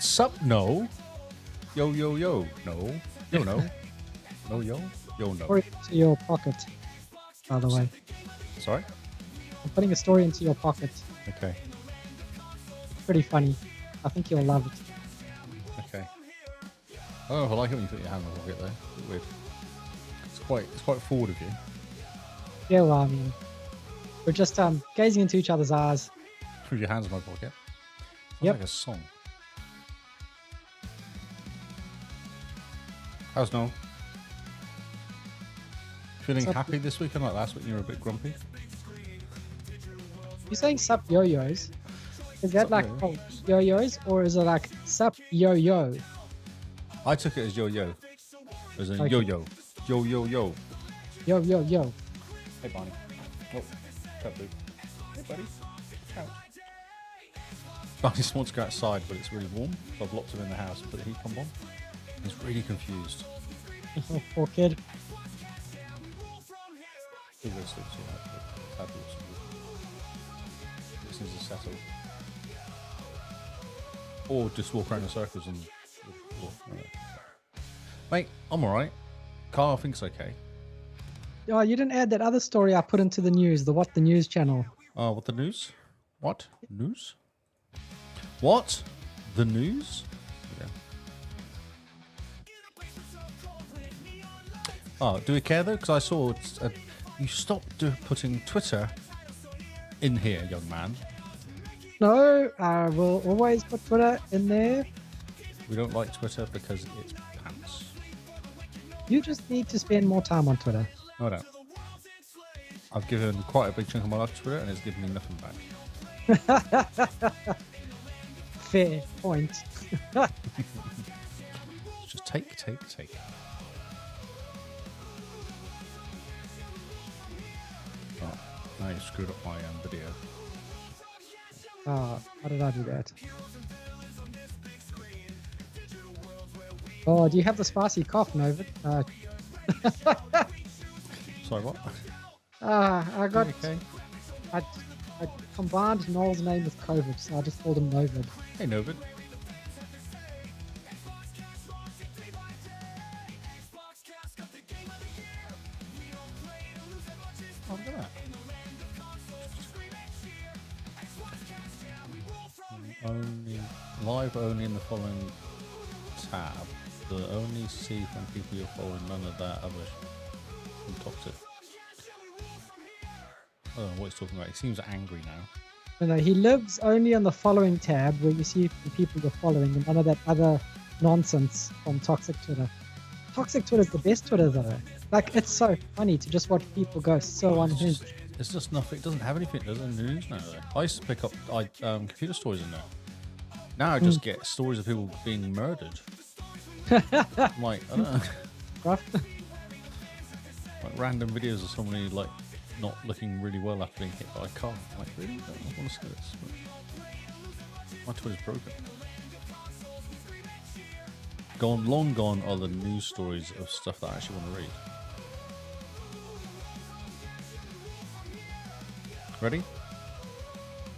Sup? No. Yo, yo, yo. No. Yo, no. No, yo. Yo, no. Story into your pocket, by the way. Sorry? I'm putting a story into your pocket. Okay. Pretty funny. I think you'll love it. Okay. Oh, I like it when you put your hand in the pocket there. It's weird. It's quite forward of you. Yeah, well, I mean, we're just gazing into each other's eyes. Put your hands in my pocket. Sounds Yep. like a song. How's Noel? Feeling Sup? happy this week? Unlike last week, you were a bit grumpy. You're saying sup yo-yos? Is that Sup like yo-yos, or is it like sup yo-yo? I took it as yo-yo. As a Okay. yo-yo. Yo-yo-yo. Yo-yo-yo. Hey, Barney. Oh, cat food. Hey, buddy. Couch. Barney just wants to go outside, but it's really warm. So I've locked him in the house and put the heat pump on. He's really confused. Oh, poor kid. He'll go sleep soon. Fabulous. As soon as he's settled. Or just walk around in circles and... Mate, I'm alright. Carl thinks okay. Oh, you didn't add that other story I put into the news, the What the News channel. Oh, what the news? What? News? What? The news? Yeah. Oh, do we care though? Because I saw you stopped putting Twitter in here, young man. No, I will always put Twitter in there. We don't like Twitter because it's pants. You just need to spend more time on Twitter. No, I don't. I've given quite a big chunk of my life to Twitter and it's given me nothing back. Fair point. Just take. Oh, now you screwed up my video. Oh, how did I do that? Oh, do you have the spicy cough, Novid? Sorry, what? I got. Okay. I combined Noel's name with COVID, so I just called him Novid. Hey, Novid. Oh, look at that. Live only in the following tab. You'll only see from people you're following, none of that other from toxic. I don't know what he's talking about. He seems angry now. No, he lives only on the following tab where you see the people you're following and none of that other nonsense from toxic Twitter. Toxic Twitter is the best Twitter though. Like, it's so funny to just watch people go so unhinged. It's just nothing. It doesn't have anything. It doesn't news now. Though. I used to pick up computer stories in there. Now I just get stories of people being murdered. I'm like, I don't know. Rough. Like random videos of somebody like not looking really well after being hit by a car. I'm like, really? I don't want to see this. But my Twitter's broken. Long gone are the news stories of stuff that I actually want to read. Ready?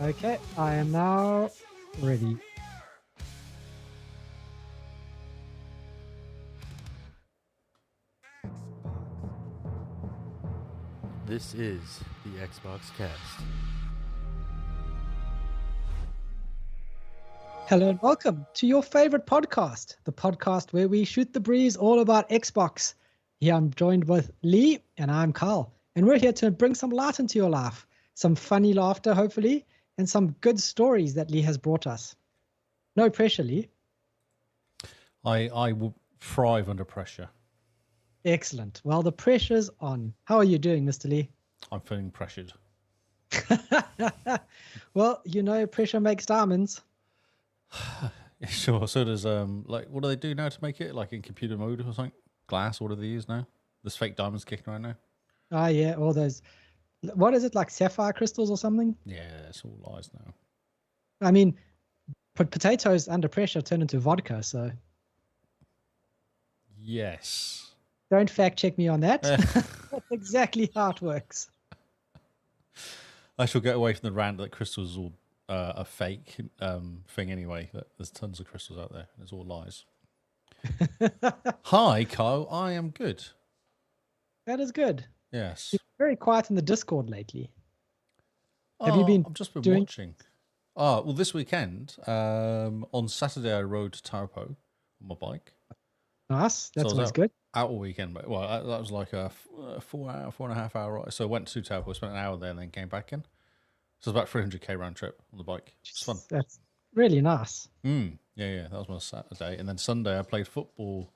Okay, I am now ready. This is the XboxCast. Hello and welcome to your favorite podcast, the podcast where we shoot the breeze all about Xbox. Here I'm joined with Lee and I'm Carl, and we're here to bring some light into your life, some funny laughter hopefully, and some good stories that Lee has brought us. No pressure, Lee. I will thrive under pressure. Excellent. Well, the pressure's on. How are you doing, Mr. Lee? I'm feeling pressured. Well, you know, pressure makes diamonds. Yeah, sure. So does like what do they do now to make it like in computer mode or something? Glass. What do they use now? There's fake diamonds kicking around now. Oh yeah, all those. What is it, like sapphire crystals or something? Yeah, it's all lies now. I mean, potatoes under pressure turn into vodka, so Yes. don't fact check me on that. That's exactly how it works. I shall get away from the rant that crystals all a fake thing anyway. That there's tons of crystals out there. And it's all lies. Hi, Kyle. I am good. That is good. Yes. You're very quiet in the Discord lately. Have you been I've just been doing- watching. Oh, well, this weekend, on Saturday, I rode to Taupo on my bike. Nice. That's I was always good. Out all weekend, but well, that was like a 4.5 hour ride. So I went to Taupo, spent an hour there, and then came back in. So it's about 300k round trip on the bike. It's fun. That's really nice. Yeah. That was my Saturday, and then Sunday I played football.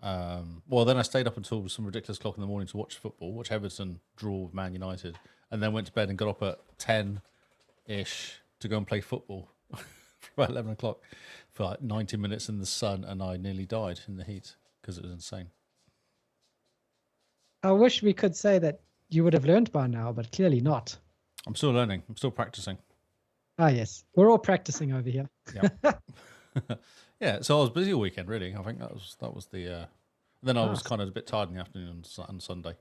Well, then I stayed up until some ridiculous clock in the morning to watch football, watch Everton draw with Man United, and then went to bed and got up at 10-ish to go and play football for about 11 o'clock for like 90 minutes in the sun, and I nearly died in the heat because it was insane. I wish we could say that you would have learned by now, but clearly not. I'm still learning. I'm still practicing. Ah, yes. We're all practicing over here. Yeah. Yeah, so I was busy all weekend, really. I think that was the... Then I was kind of a bit tired in the afternoon on Sunday.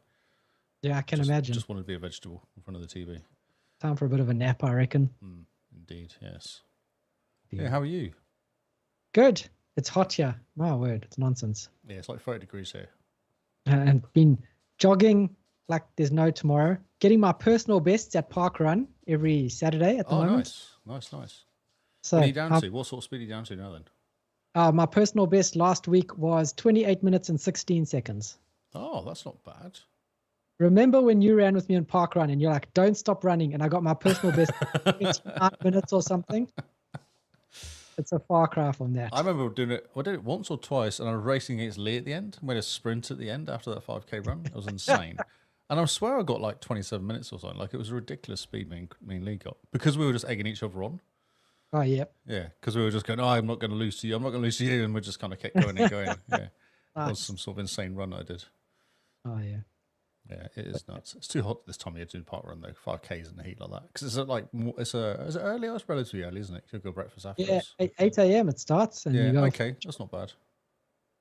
Yeah, I can imagine. Just wanted to be a vegetable in front of the TV. Time for a bit of a nap, I reckon. Indeed, yes. Yeah, how are you? Good. It's hot here. My word, it's nonsense. Yeah, it's like 30 degrees here. And been jogging like there's no tomorrow. Getting my personal bests at Park Run every Saturday at the moment. Nice. So What are you down to? What sort of speed are you down to now then? My personal best last week was 28 minutes and 16 seconds. Oh, that's not bad. Remember when you ran with me in Park Run and you're like, don't stop running, and I got my personal best 29 minutes or something? It's a far cry from that. I remember doing it. I did it once or twice, and I was racing against Lee at the end. Made a sprint at the end after that 5k run. It was insane. And I swear I got like 27 minutes or something. Like it was a ridiculous speed me and Lee got because we were just egging each other on. Oh, yeah. Yeah, because we were just going, I'm not going to lose to you. I'm not going to lose to you. And we just kind of kept going and going. Yeah. It was some sort of insane run I did. Oh, yeah. Yeah, it is nuts. It's too hot this time of year to do park run, though. 5Ks in the heat like that. Because it's like, is it early? It's relatively early, isn't it? You go breakfast after. Yeah, 8 a.m. it starts. And you go, okay. That's not bad.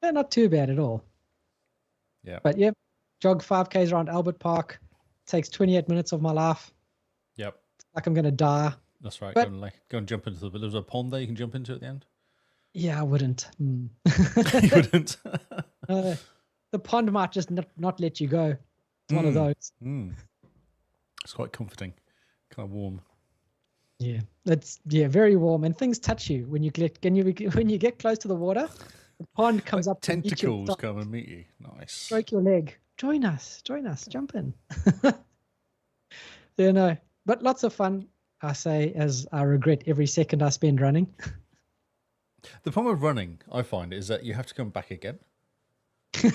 Yeah, not too bad at all. Yeah. But yeah, jog 5Ks around Albert Park. Takes 28 minutes of my life. Yep. Like I'm going to die. That's right. But, go and jump into there's a pond there you can jump into at the end. Yeah, I wouldn't. You wouldn't. The pond might just not let you go. It's one of those. It's quite comforting, kind of warm. Yeah, it's very warm, and things touch you when you get close to the water. The pond comes up. Tentacles come and meet you. Nice. Stroke your leg. Join us. Jump in. Yeah, no, but lots of fun. I say as I regret every second I spend running. The problem with running, I find, is that you have to come back again.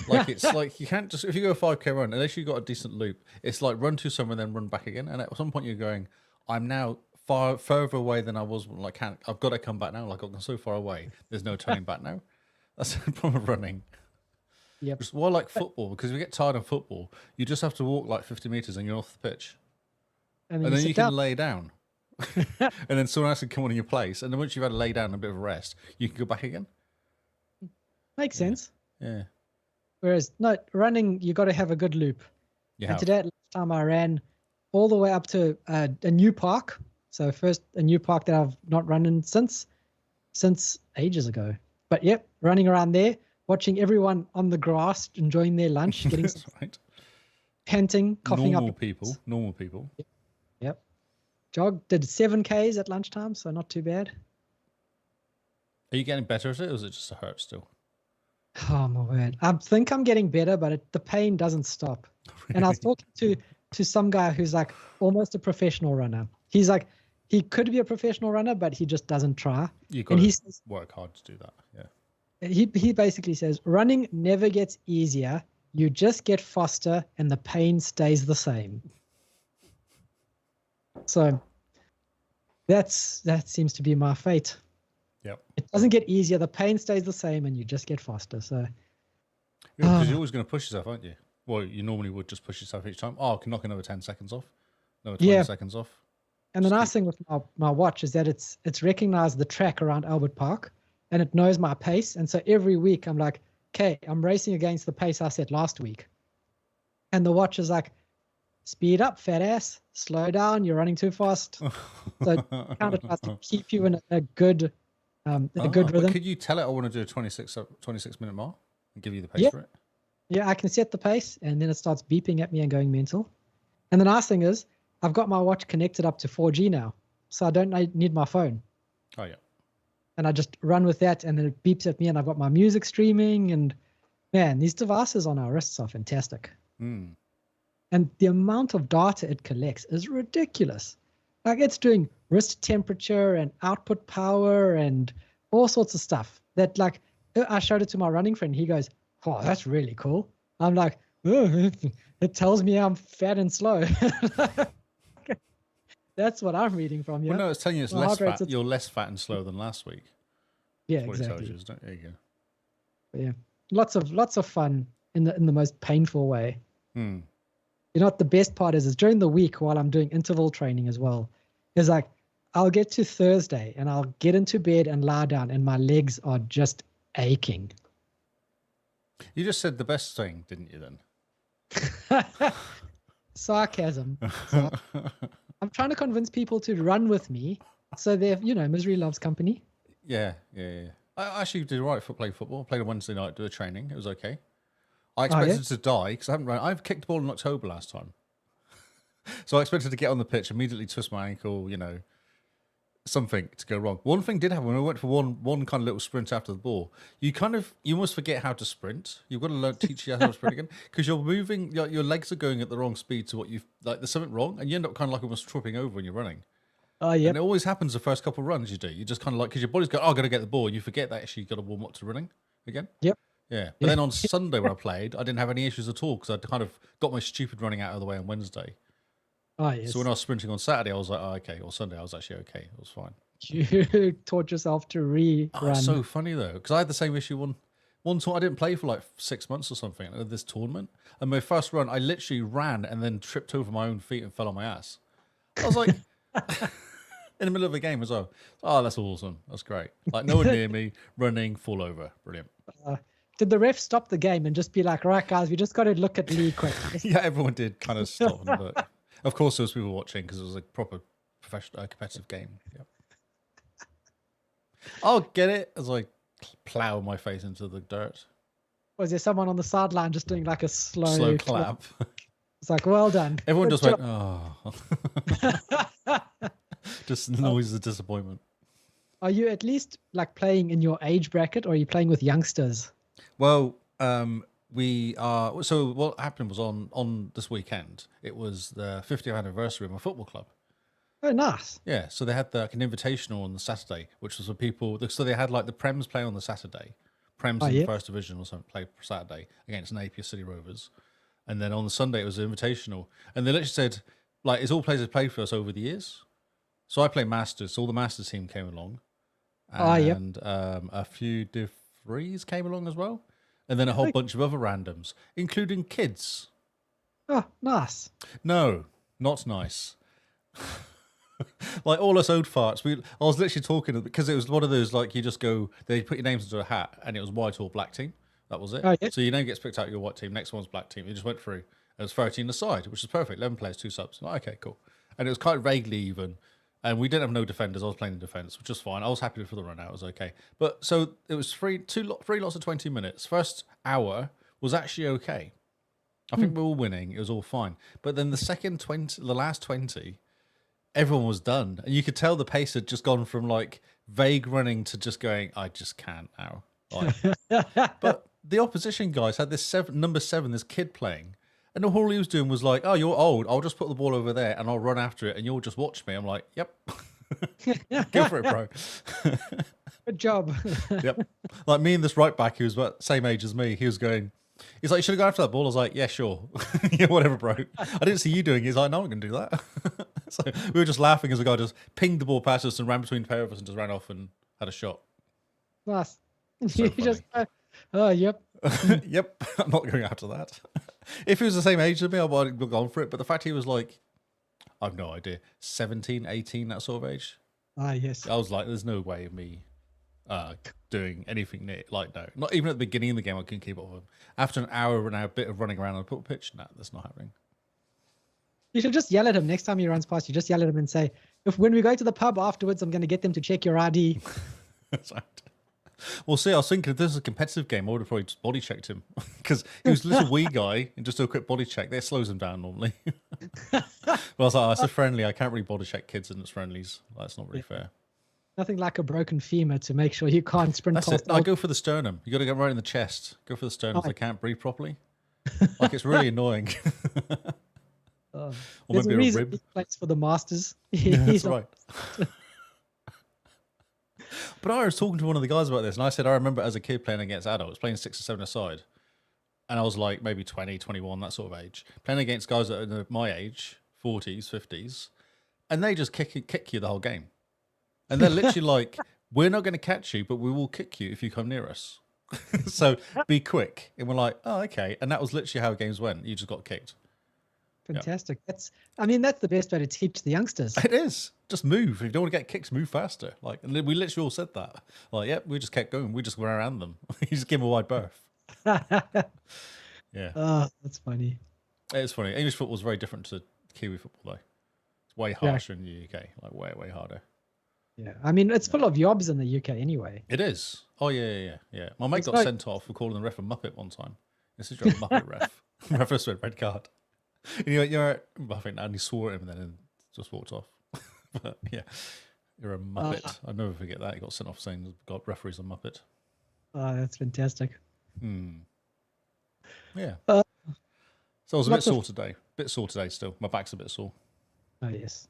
Like it's like you can't just if you go a 5k run unless you've got a decent loop. It's like run to somewhere and then run back again. And at some point you're going, I'm now further away than I was. Like I've got to come back now. Like I'm so far away. There's no turning back now. That's the problem with running. Yep. It's more like football because if you get tired of football, you just have to walk like 50 meters and you're off the pitch, and then you can lay down. And then someone else can come on in your place. And then once you've had to lay down and a bit of a rest, you can go back again. Makes sense. Yeah. Whereas, no, running, you got to have a good loop. And today, at last time, I ran all the way up to a new park. So first, a new park that I've not run in since ages ago. But yep, running around there, watching everyone on the grass, enjoying their lunch, getting some right. Panting, coughing normal up. Normal people. Yep. Jog, did 7Ks at lunchtime, so not too bad. Are you getting better at it, or is it just a hurt still? Oh, my word. I think I'm getting better, but the pain doesn't stop. Really? And I was talking to some guy who's like almost a professional runner. He's like, he could be a professional runner, but he just doesn't try. You got to work hard to do that, yeah. He basically says, running never gets easier. You just get faster and the pain stays the same. So that seems to be my fate. Yep. It doesn't get easier. The pain stays the same and you just get faster. So because you're always going to push yourself, aren't you? Well, you normally would just push yourself each time. Oh, I can knock another 10 seconds off. Another 20 seconds off. And the nice thing with my watch is that it's recognized the track around Albert Park and it knows my pace. And so every week I'm like, okay, I'm racing against the pace I set last week. And the watch is like, speed up, fat ass. Slow down, you're running too fast. So it kind of tries to keep you in a good But rhythm. could you tell it I want to do a 26 minute mile and give you the pace Yeah. for it? Yeah, I can set the pace, and then it starts beeping at me and going mental. And the nice thing is, I've got my watch connected up to 4G now, so I don't need my phone. Oh yeah. And I just run with that, and then it beeps at me, and I've got my music streaming. And man, these devices on our wrists are fantastic. Mm. And the amount of data it collects is ridiculous. Like, it's doing wrist temperature and output power and all sorts of stuff that, like, I showed it to my running friend. He goes, "Oh, that's really cool." I'm like, "Oh, it tells me I'm fat and slow." That's what I'm reading from you. Well, no, it's telling you it's My less heart rate's fat. You're less fat and slow than last week. Yeah, That's what it tells exactly. you, isn't it? There you go. Yeah, lots of fun in the most painful way. Hmm. You know what the best part is during the week while I'm doing interval training as well, is like I'll get to Thursday and I'll get into bed and lie down and my legs are just aching. You just said the best thing, didn't you? Then. Sarcasm. So I'm trying to convince people to run with me, so they're misery loves company. Yeah. I actually did all right for playing football. I played on Wednesday night, do a training. It was okay. I expected to die because I haven't run. I've kicked the ball in October last time. So I expected to get on the pitch, immediately twist my ankle, something to go wrong. One thing did happen when I went for one kind of little sprint after the ball. You almost forget how to sprint. You've got to teach you how to sprint again because you're moving. Your legs are going at the wrong speed to what you've like. There's something wrong, and you end up kind of like almost tripping over when you're running. Oh yeah. And it always happens the first couple of runs you do. You just kind of like because your body's going, "Oh, I got to get the ball," and you forget that actually you got to warm up to running again. Yep. Yeah, but then on Sunday when I played, I didn't have any issues at all because I'd kind of got my stupid running out of the way on Wednesday. Oh yes. So when I was sprinting on Saturday, I was like, "Oh, okay." Or Sunday, I was actually okay. It was fine. You taught yourself to rerun. Oh, it's so funny though, because I had the same issue one tour. I didn't play for like 6 months or something. I had this tournament, and my first run, I literally ran and then tripped over my own feet and fell on my ass. I was like, in the middle of a game as well. Oh, that's awesome. That's great. Like no one near me, running, fall over. Brilliant. Did the ref stop the game and just be like, "Right, guys, we just got to look at Lee quick"? Yeah, everyone did kind of stop, but of course there was people watching because it was a proper professional, competitive game. Yep. I'll get it as I plow my face into the dirt. Was there someone on the sideline just doing like a slow clap? It's like, well done. Everyone Good just job. went, oh. Just the noise of disappointment. Are you at least like playing in your age bracket, or are you playing with youngsters? Well, we are. So what happened was on this weekend, it was the 50th anniversary of my football club. Oh, nice. Yeah, so they had like an invitational on the Saturday, which was for people. So they had like the Prems play on the Saturday. Prems in the first division or something play Saturday against Napier City Rovers. And then on the Sunday, it was an invitational. And they literally said, like, it's all players that played for us over the years. So I play Masters. So all the Masters team came along. And a few Div 3s came along as well. And then a whole bunch of other randoms, including kids. Oh, nice. No, not nice. Like all us old farts. I was literally talking because it was one of those like you just go. They put your names into a hat, and it was white or black team. That was it. Oh, yeah. So your name gets picked out. Your white team. Next one's black team. You just went through. It was 13 aside, which is perfect. 11 players, 2 subs. Like, okay, cool. And it was quite vaguely even. And we didn't have no defenders. I was playing the defense, which was fine. I was happy for the run out. It was okay. But so it was three lots of 20 minutes. First hour was actually okay. I think we were all winning. It was all fine. But then the last 20. Everyone was done, and you could tell the pace had just gone from like vague running to just going, I just can't now. Like, but the opposition guys had this number 7, this kid playing, and all he was doing was like, "Oh, you're old. I'll just put the ball over there, and I'll run after it, and you'll just watch me." I'm like, "Yep, go for it, bro." Good job. Yep. Like me and this right back, who was about the same age as me, he was going. He's like, "You should have gone after that ball." I was like, "Yeah, sure, yeah, whatever, bro." I didn't see you doing it. He's like, "No, I'm going to do that." So we were just laughing as the guy just pinged the ball past us and ran between a pair of us and just ran off and had a shot. Nice. So You just, oh, yep. Yep, I'm not going after that. If he was the same age as me, I might have gone for it. But the fact he was like, I've no idea, 17, 18, that sort of age. Ah, yes. I was like, there's no way of me doing anything near, like, no. Not even at the beginning of the game, I couldn't keep up with him. After an hour and a bit of running around on the pitch, no, that's not happening. You should just yell at him next time he runs past you. Just yell at him and say, "If when we go to the pub afterwards, I'm going to get them to check your ID." That's right. Well, see, I was thinking if this is a competitive game, I would have probably just body checked him because he was a little wee guy and just do a quick body check. That slows him down normally. But I was like, oh, it's a friendly. I can't really body check kids and it's friendlies. That's not really fair. Nothing like a broken femur to make sure you can't sprint That's past. it. I go for the sternum. You got to go right in the chest. Go for the sternum if they can't breathe properly. Like it's really annoying. Or maybe there's a a reason rib. he plays for the Masters. Yeah, that's He's right. But I was talking to one of the guys about this, and I said I remember as a kid playing against adults, playing 6 or 7 aside, and I was like maybe 20, 21, that sort of age, playing against guys that are my age, 40s, 50s, and they just kick you the whole game. And they're literally like, we're not going to catch you, but we will kick you if you come near us. So be quick. And we're like, oh, okay. And that was literally how games went. You just got kicked. Fantastic. Yeah. That's the best way to teach the youngsters. It is. Just move. If you don't want to get kicks, move faster. Like, and we literally all said that. Like, yep, we just kept going. We just went around them. You just give them a wide berth. Yeah. Oh, that's funny. It's funny. English football is very different to Kiwi football, though. It's way harsher in the UK. Like, way, way harder. Yeah. I mean, it's full of yobs in the UK anyway. It is. Oh, yeah. My mate got sent off for calling the ref a Muppet one time. This is your Muppet ref. Reference to a red card. And you're I think, and he swore at him and then just walked off. But yeah, you're a Muppet. I'll never forget that. He got sent off saying got referees a Muppet. Oh, that's fantastic. Yeah. So I was a bit sore today. Still. My back's a bit sore. Oh, yes.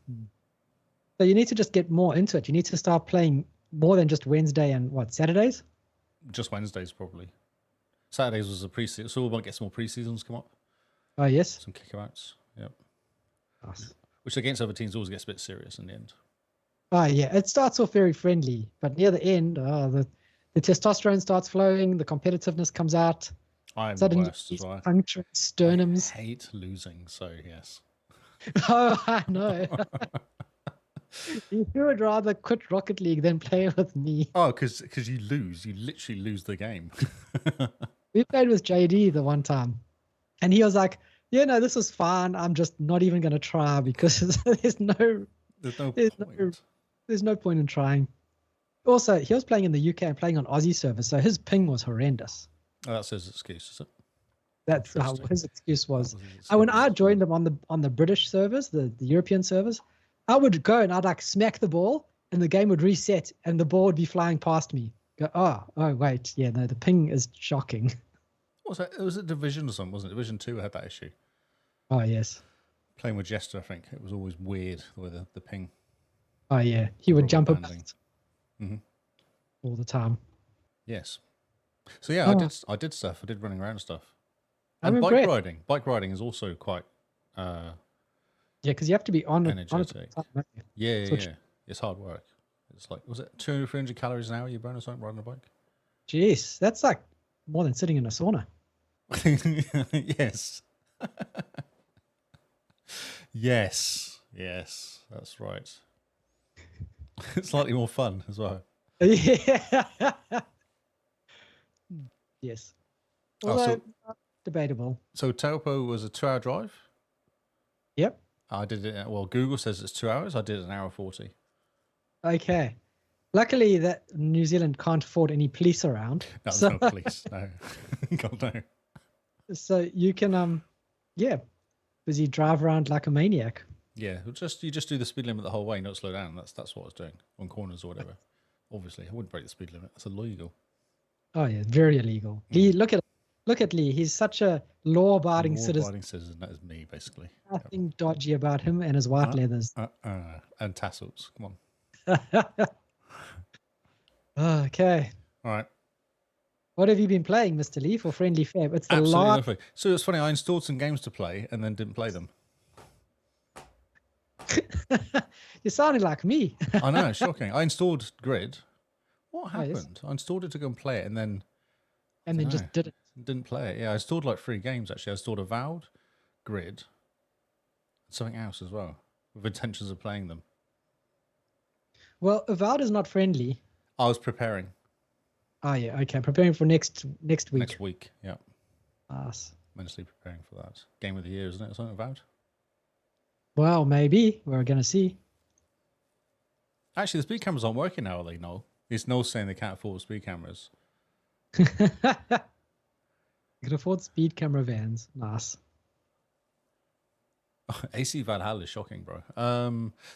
So you need to just get more into it. You need to start playing more than just Wednesday and Saturdays? Just Wednesdays, probably. Saturdays was a pre-season, so we might get some more pre-seasons come up. Oh, yes. Some kick-outs, yep. Nice. Which against other teams always gets a bit serious in the end. Oh, yeah. It starts off very friendly, but near the end, the testosterone starts flowing, the competitiveness comes out. I'm the worst as well. Puncturing sternums. I hate losing, so yes. Oh, I know. You would rather quit Rocket League than play with me. Oh, because you lose. You literally lose the game. We played with JD the one time, and he was like, "Yeah, no, this is fine. I'm just not even going to try because there's no point in trying." Also, he was playing in the UK and playing on Aussie servers, so his ping was horrendous. Oh, that's his excuse, is it? That's how his excuse was. When I joined him on the British servers, the European servers, I would go and I'd like smack the ball and the game would reset and the ball would be flying past me. Go, oh wait, yeah, no, the ping is shocking. What was that? It was a Division or something, wasn't it? Division 2 had that issue. Oh, yes. Playing with Jester, I think. It was always weird with the ping. Oh, yeah. He would jump about all the time. Yes. So, yeah, I did stuff. I did running around and stuff. And riding. Bike riding is also quite... yeah, because you have to be on energetic. Yeah. It's hard work. It's like, was it 200, 300 calories an hour you burn or something riding a bike? Jeez, that's like more than sitting in a sauna. Yes. Yes, that's right. It's slightly more fun as well. Yeah. Yes. Although, debatable. So Taupo was a 2-hour drive? Yep. I did it. Well, Google says it's 2 hours. I did it 1:40. Okay. Luckily, that New Zealand can't afford any police around. No, there's no police. No. God, no. So you can, because you drive around like a maniac. Yeah, you just do the speed limit the whole way, not slow down. That's what I was doing on corners or whatever. Obviously, I wouldn't break the speed limit. That's illegal. Oh yeah, very illegal. Lee, look at Lee. He's such a law-abiding citizen. Law-abiding citizen. That is me, basically. Nothing dodgy about him and his white leathers. And tassels. Come on. Okay. All right. What have you been playing, Mr. Lee, for Friendly Fab? It's the Absolutely last. nothing. So it's funny. I installed some games to play and then didn't play them. You're sounding like me. I know, it's shocking. I installed Grid. What happened? I installed it to go and play it and then just didn't play it. Yeah, I installed like 3 games actually. I installed Avowed, Grid, and something else as well, with intentions of playing them. Well, Avowed is not friendly. I was preparing. Oh yeah, okay. Preparing for next week. Next week, yeah. Us. Mentally preparing for that. Game of the year, isn't it? Or something Avowed? Well, maybe we're gonna see. Actually, the speed cameras aren't working now, are they? No. It's no saying they can't afford speed cameras. You can afford speed camera vans. Nice. AC Valhalla is shocking, bro.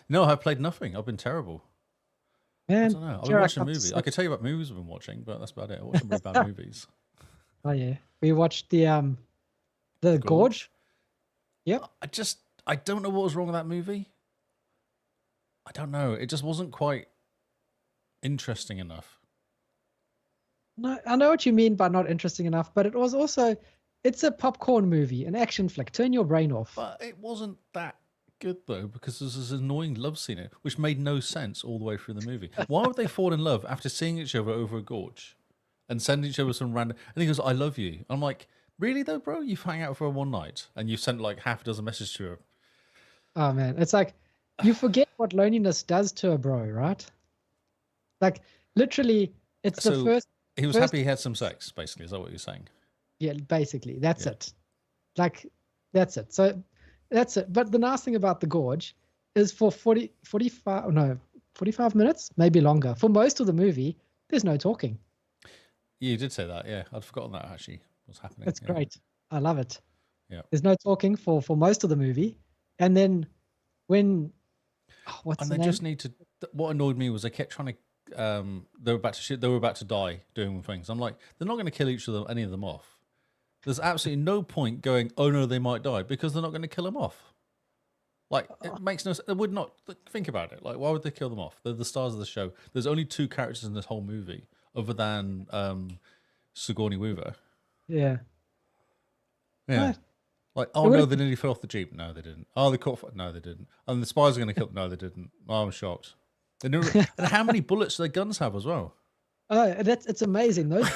No, I've played nothing. I've been terrible. I Man, don't know. I've been Jared, watching movies. I could tell you about movies I've been watching, but that's about it. I watched some really bad movies. Oh yeah, we watched the Gorge. Yep. I don't know what was wrong with that movie. I don't know. It just wasn't quite interesting enough. No, I know what you mean by not interesting enough, but it was also, it's a popcorn movie, an action flick. Turn your brain off. But it wasn't that good though, because there's this annoying love scene in it, which made no sense all the way through the movie. Why would they fall in love after seeing each other over a gorge and send each other some random? And he goes, "I love you." I'm like, really though, bro? You've hung out for her one night and you've sent like half a dozen messages to her. Oh man, it's like you forget what loneliness does to a bro, right? Like literally, it's the So first. he was first- happy he had some sex. Basically, is that what you're saying? Yeah, basically, that's Yeah. it. Like, that's it. So that's it. But the nice thing about the gorge is for 45 minutes, maybe longer. For most of the movie, there's no talking. Yeah, you did say that. Yeah, I'd forgotten that actually was happening. That's Yeah. great. I love it. Yeah. There's no talking for most of the movie. And then when, what's And the they name? just need to. What annoyed me was they kept trying to. They were about to shoot. They were about to die doing things. I'm like, they're not going to kill any of them off. There's absolutely no point going, "Oh no, they might die," because they're not going to kill them off. Like it makes no sense. They would not think about it. Like, why would they kill them off? They're the stars of the show. There's only two characters in this whole movie, other than Sigourney Weaver. Yeah. Yeah. What? Like, It oh no, would've- they nearly fell off the jeep. No, they didn't. Oh, they caught. No, they didn't. And the spies are going to kill. No, they didn't. Oh, I'm shocked. They never, and how many bullets do their guns have as well? It's amazing. Those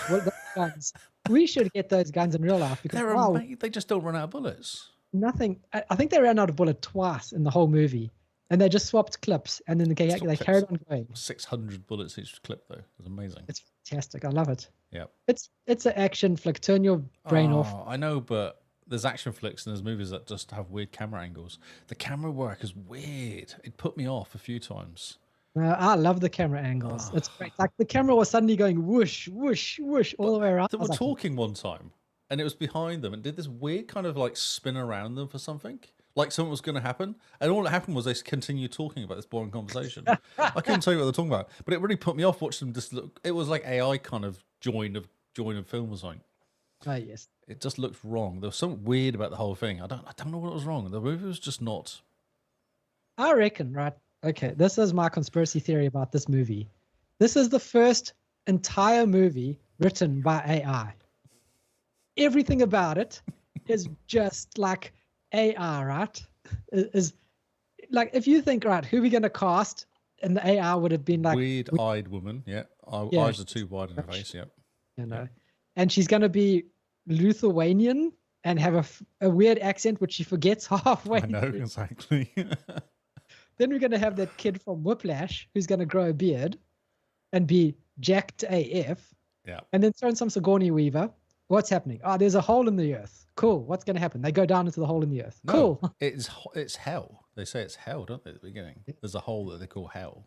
guns. We should get those guns in real life because They're wow, they just don't run out of bullets. nothing. I think they ran out of bullet twice in the whole movie, and they just swapped clips, and then they Swapped carried clips. on going. 600 bullets each clip though. It's amazing. It's fantastic. I love it. Yeah. It's an action flick. Turn your brain off. I know, but there's action flicks and there's movies that just have weird camera angles. The camera work is weird. It put me off a few times. I love the camera angles. It's great. Like the camera was suddenly going whoosh, whoosh, whoosh all the way around. They I were was like, talking one time, and it was behind them, and did this weird kind of like spin around them for something, like something was going to happen. And all that happened was they continued talking about this boring conversation. I couldn't tell you what they're talking about, but it really put me off watching them. Just look, it was like AI kind of join of film or something. oh yes. It just looked wrong. There was something weird about the whole thing. I don't know what was wrong. The movie was just not. I reckon, right? Okay, this is my conspiracy theory about this movie. This is the first entire movie written by AI. Everything about it is just like AI, right? Is like if you think, right, who are we going to cast? And the AI would have been like Weird-eyed woman, yeah. Yeah. Eyes are too wide in her face, yeah. you know, and she's going to be Lithuanian and have a weird accent which she forgets halfway. I know, through. exactly. Then we're going to have that kid from Whiplash who's going to grow a beard and be jacked AF. Yeah. And then throw in some Sigourney Weaver. What's happening? Oh, there's a hole in the earth. Cool. What's going to happen? They go down into the hole in the earth. No, Cool. it's hell. They say it's hell, don't they, at the beginning? There's a hole that they call hell.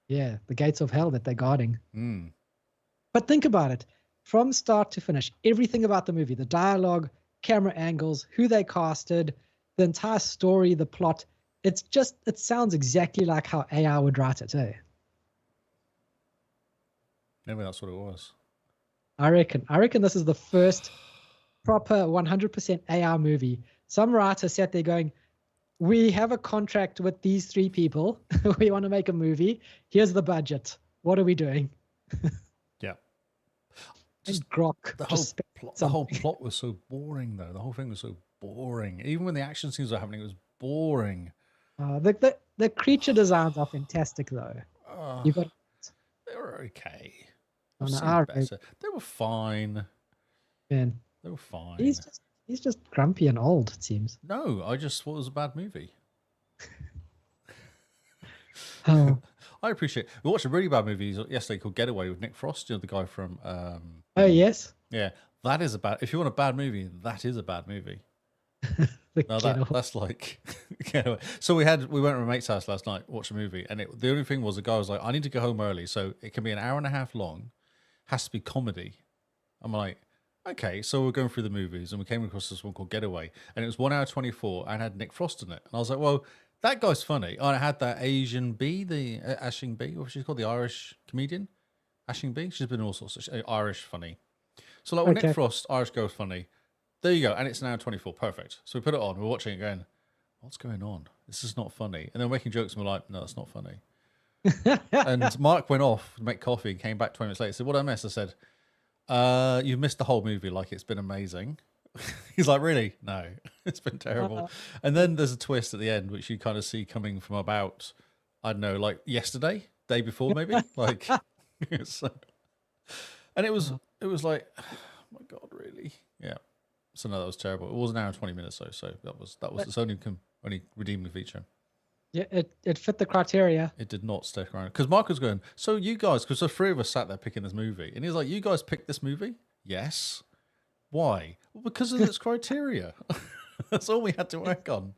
Yeah, the gates of hell that they're guarding. Mm. But think about it. From start to finish, everything about the movie, the dialogue, camera angles, who they casted, the entire story, the plot, it sounds exactly like how AI would write it, eh? Maybe that's what it was. I reckon this is the first proper 100% AI movie. Some writer sat there going, we have a contract with these three people. We want to make a movie. Here's the budget. What are we doing? Yeah. And Grok. The whole plot was so boring, though. The whole thing was so boring. Even when the action scenes were happening, it was boring. The creature designs are fantastic, though. You've got They were okay. Oh, I've no, seen I- better. They were fine. man. They were fine. He's just grumpy and old, it seems. No, I just thought it was a bad movie. Oh, I appreciate. We watched a really bad movie yesterday called Getaway with Nick Frost, you know, the guy from. oh yes. Yeah, that is a bad. If you want a bad movie, that is a bad movie. The No, Getaway. that's like Getaway. So we went to my mate's house last night, watched a movie, and the only thing was the guy was like, I need to go home early, so it can be an hour and a half long, has to be comedy. I'm like, okay, so we're going through the movies, and we came across this one called Getaway, and it was 1 hour 24, and had Nick Frost in it, and I was like, well, that guy's funny. And I had that Asian B, the Ashing B, what she's called, the Irish comedian, Ashing B. She's been all sorts of Irish funny. So like, Okay. Nick Frost, Irish girl funny. There you go, and it's an hour 24, perfect. So we put it on, we're watching it, going, what's going on? This is not funny. And then we're making jokes, and we're like, no, that's not funny. And Mark went off to make coffee and came back 20 minutes later. He said, what did I miss? I said, you've missed the whole movie. Like, it's been amazing. He's like, really? No, it's been terrible. And then there's a twist at the end, which you kind of see coming from about, I don't know, like yesterday, day before maybe. Like, so, and it was like, oh my God, really? Yeah. So no, that was terrible. It was an hour and 20 minutes though, so that was its only redeeming feature. Yeah, it fit the criteria. It did not stick around because Mark was going, so you guys, because the three of us sat there picking this movie, and he's like, you guys picked this movie? Yes. Why? Well, because of its criteria. That's all we had to work on.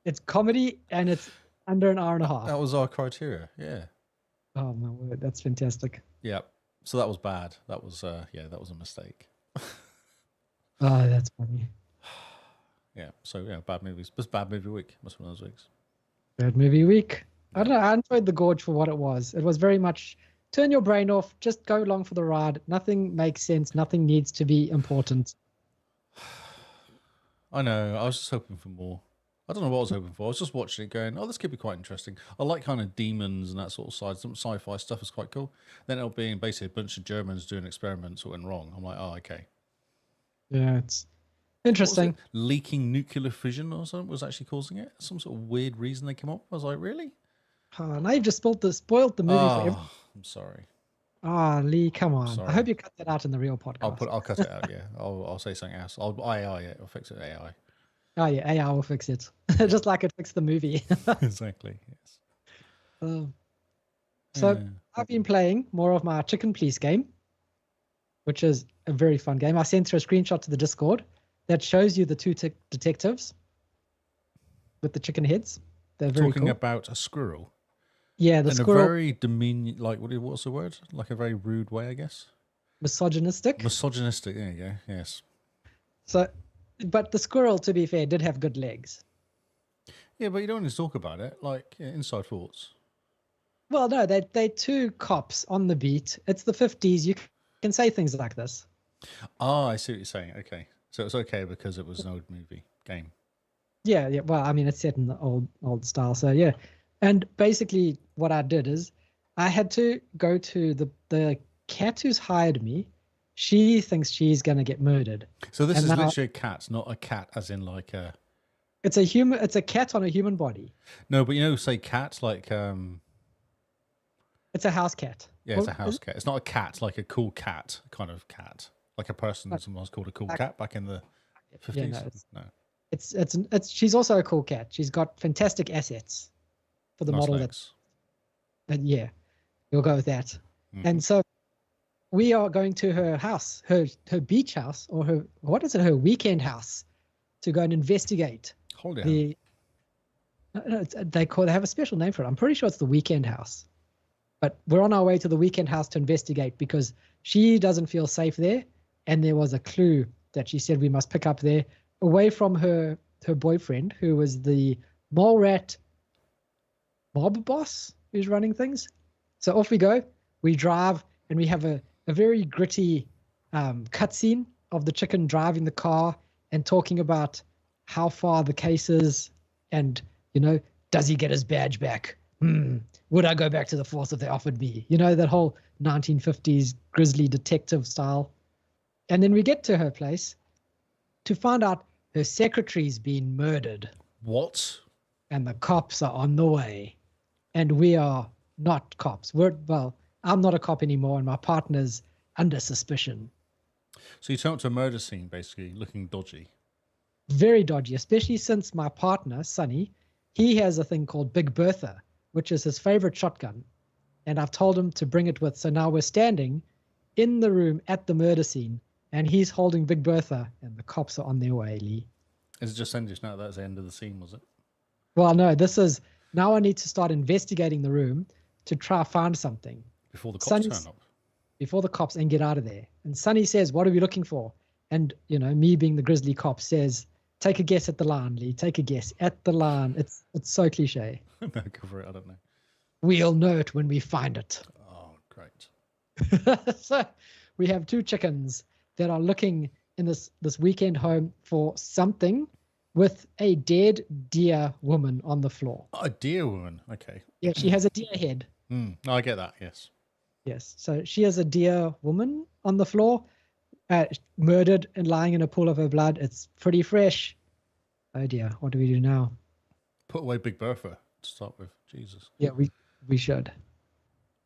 It's comedy and it's under an hour and a half. That was our criteria. Yeah. Oh my word, that's fantastic. Yeah. So that was bad. That was that was a mistake. Oh, that's funny. Yeah. So yeah, bad movies. It was bad movie week. Must be one of those weeks. Bad movie week. I don't know. I enjoyed The Gorge for what it was. It was very much turn your brain off, just go along for the ride. Nothing makes sense. Nothing needs to be important. I know. I was just hoping for more. I don't know what I was hoping for. I was just watching it going, oh, this could be quite interesting. I like kind of demons and that sort of side. Some sci-fi stuff is quite cool. Then it'll be basically a bunch of Germans doing experiments that went wrong. I'm like, oh, okay. Yeah, it's interesting. Leaking nuclear fission or something was actually causing it. Some sort of weird reason they came up. I was like, really? Oh, now you've just spoiled the movie for everyone. I'm sorry. Ah, Lee, come on. Sorry. I hope you cut that out in the real podcast. I'll cut it out. Yeah, I'll say something else. I'll AI it. I'll fix it. AI. Oh yeah, AI will fix it, just like it fixed the movie. Exactly. Yes. So I've been playing more of my Chicken Police game, which is a very fun game. I sent through a screenshot to the Discord that shows you the two detectives with the chicken heads. They're very Talking cool. about a squirrel. Yeah, the in squirrel. a very demeaning, like what's the word? Like a very rude way, I guess. Misogynistic. Misogynistic. There you go. Yes. So, but the squirrel, to be fair, did have good legs. Yeah, but you don't want to talk about it. Like inside thoughts. Well, no, they two cops on the beat. It's the 50s. You can say things like this. Ah, I see what you're saying. Okay, so it's okay because it was an old movie game. Yeah. Well, I mean, it's set in the old style. So yeah, and basically what I did is I had to go to the cat who's hired me. She thinks she's gonna get murdered. So this is literally a cat, not a cat as in like a. It's a human. It's a cat on a human body. No, but say cat like It's a house cat. Yeah, it's a house cat. It's not a cat like a cool cat kind of cat, like a person that someone's called a cool cat back in the 50s. Yeah, no. It's she's also a cool cat. She's got fantastic assets for the Nice model legs. and yeah, we'll go with that. Mm-hmm. And so we are going to her house, her beach house, or her weekend house, to go and investigate. Hold it. They have a special name for it. I'm pretty sure it's the weekend house. But we're on our way to the weekend house to investigate because she doesn't feel safe there. And there was a clue that she said we must pick up there away from her boyfriend, who was the mole rat mob boss who's running things. So off we go. We drive and we have a very gritty cutscene of the chicken driving the car and talking about how far the case is and, does he get his badge back? Would I go back to the force if they offered me? That whole 1950s grisly detective style. And then we get to her place to find out her secretary's been murdered. What? And the cops are on the way. And we are not cops. I'm not a cop anymore, and my partner's under suspicion. So you turn up to a murder scene, basically, looking dodgy. Very dodgy, especially since my partner, Sonny, he has a thing called Big Bertha, which is his favorite shotgun. And I've told him to bring it with. So now we're standing in the room at the murder scene, and he's holding Big Bertha, and the cops are on their way, Lee. Is it just ended now? That's the end of the scene, was it? Well, no, this is now I need to start investigating the room to try find something. Before the cops Sonny's- turn up. Before the cops and get out of there. And Sonny says, "What are we looking for?" And me being the grizzly cop says, "Take a guess at the line, Lee. Take a guess at the line." It's so cliche. No, go for it. I don't know. We'll know it when we find it. Oh, great. So we have two chickens that are looking in this weekend home for something with a dead deer woman on the floor. Oh, a deer woman. Okay. Yeah, she has a deer head. No, I get that. Yes. Yes. So she has a deer woman on the floor, murdered and lying in a pool of her blood. It's pretty fresh. Oh dear. What do we do now? Put away Big Bertha to start with. Jesus. Yeah, we should.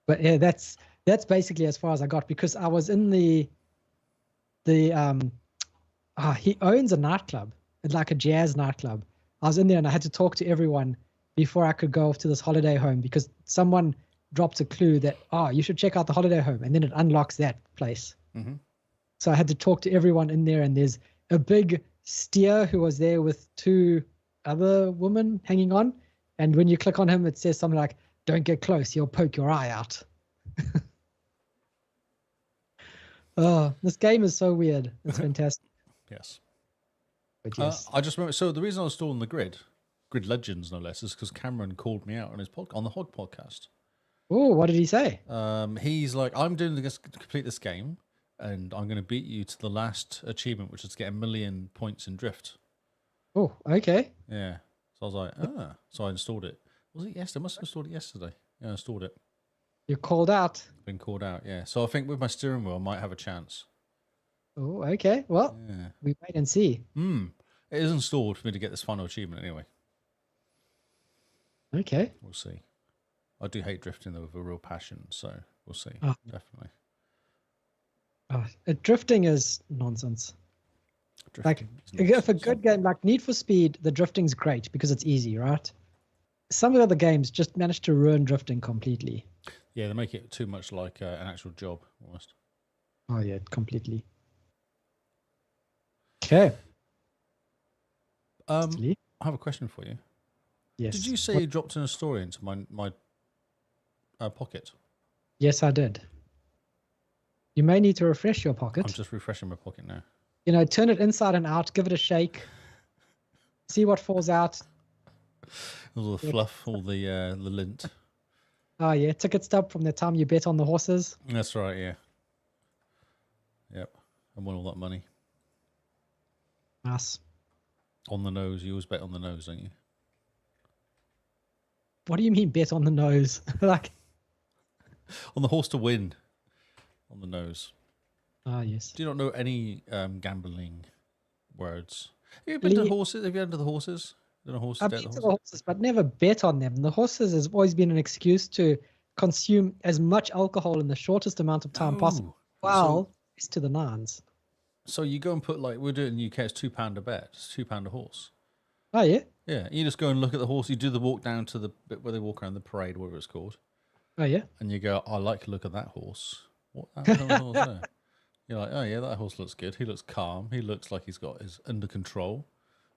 But yeah, that's basically as far as I got because I was in he owns a nightclub. It's like a jazz nightclub. I was in there and I had to talk to everyone before I could go off to this holiday home because someone dropped a clue that, you should check out the holiday home. And then it unlocks that place. Mm-hmm. So I had to talk to everyone in there. And there's a big steer who was there with two other women hanging on. And when you click on him, it says something like, "Don't get close. He'll poke your eye out." Oh, this game is so weird. It's fantastic. Yes. But yes. I just remember. So the reason I was still on the Grid Legends, no less, is because Cameron called me out on his on the Hog podcast. Oh, what did he say? He's like, "I'm doing this to complete this game, and I'm going to beat you to the last achievement, which is to get 1 million points in Drift." Oh, okay. Yeah. So I was like, So I installed it. Was it yesterday? I must have installed it yesterday. Yeah, I installed it. You're called out. Been called out. Yeah. So I think with my steering wheel, I might have a chance. Oh, okay. Well, Yeah. we wait and see. It is installed for me to get this final achievement anyway. Okay. We'll see. I do hate drifting though with a real passion, so we'll see. Oh. Definitely. Drifting is nonsense. Drifting is If a nonsense. good game like Need for Speed, the drifting's great because it's easy, right? Some of the other games just manage to ruin drifting completely. Yeah, they make it too much like an actual job almost. Oh yeah, completely. Okay. I have a question for you. Yes. Did you say you dropped in a story into my pocket? Yes, I did. You may need to refresh your pocket. I'm just refreshing my pocket now. Turn it inside and out, give it a shake, see what falls out. All the fluff, all the lint. Oh yeah, ticket stub from the time you bet on the horses. That's right, yeah. Yep. I won all that money. Nice. On the nose. You always bet on the nose, don't you? What do you mean bet on the nose? Like, On the horse to win. On the nose. yes. Do you not know any gambling words? Have you been to horses? Have you been to the horses? Done a horse I've bet been the to horses? the horses, but never bet on them. The horses has always been an excuse to consume as much alcohol in the shortest amount of time possible. Oh. Wow, it's to the nines. So you go and put, like, we're doing in the UK, it's £2 a bet. It's £2 a horse. Oh yeah. Yeah, you just go and look at the horse. You do the walk down to the bit where they walk around the parade, whatever it's called. Oh yeah. And you go, I like to look at that horse. What that horse there? You're like, oh yeah, that horse looks good. He looks calm. He looks like he's got his under control.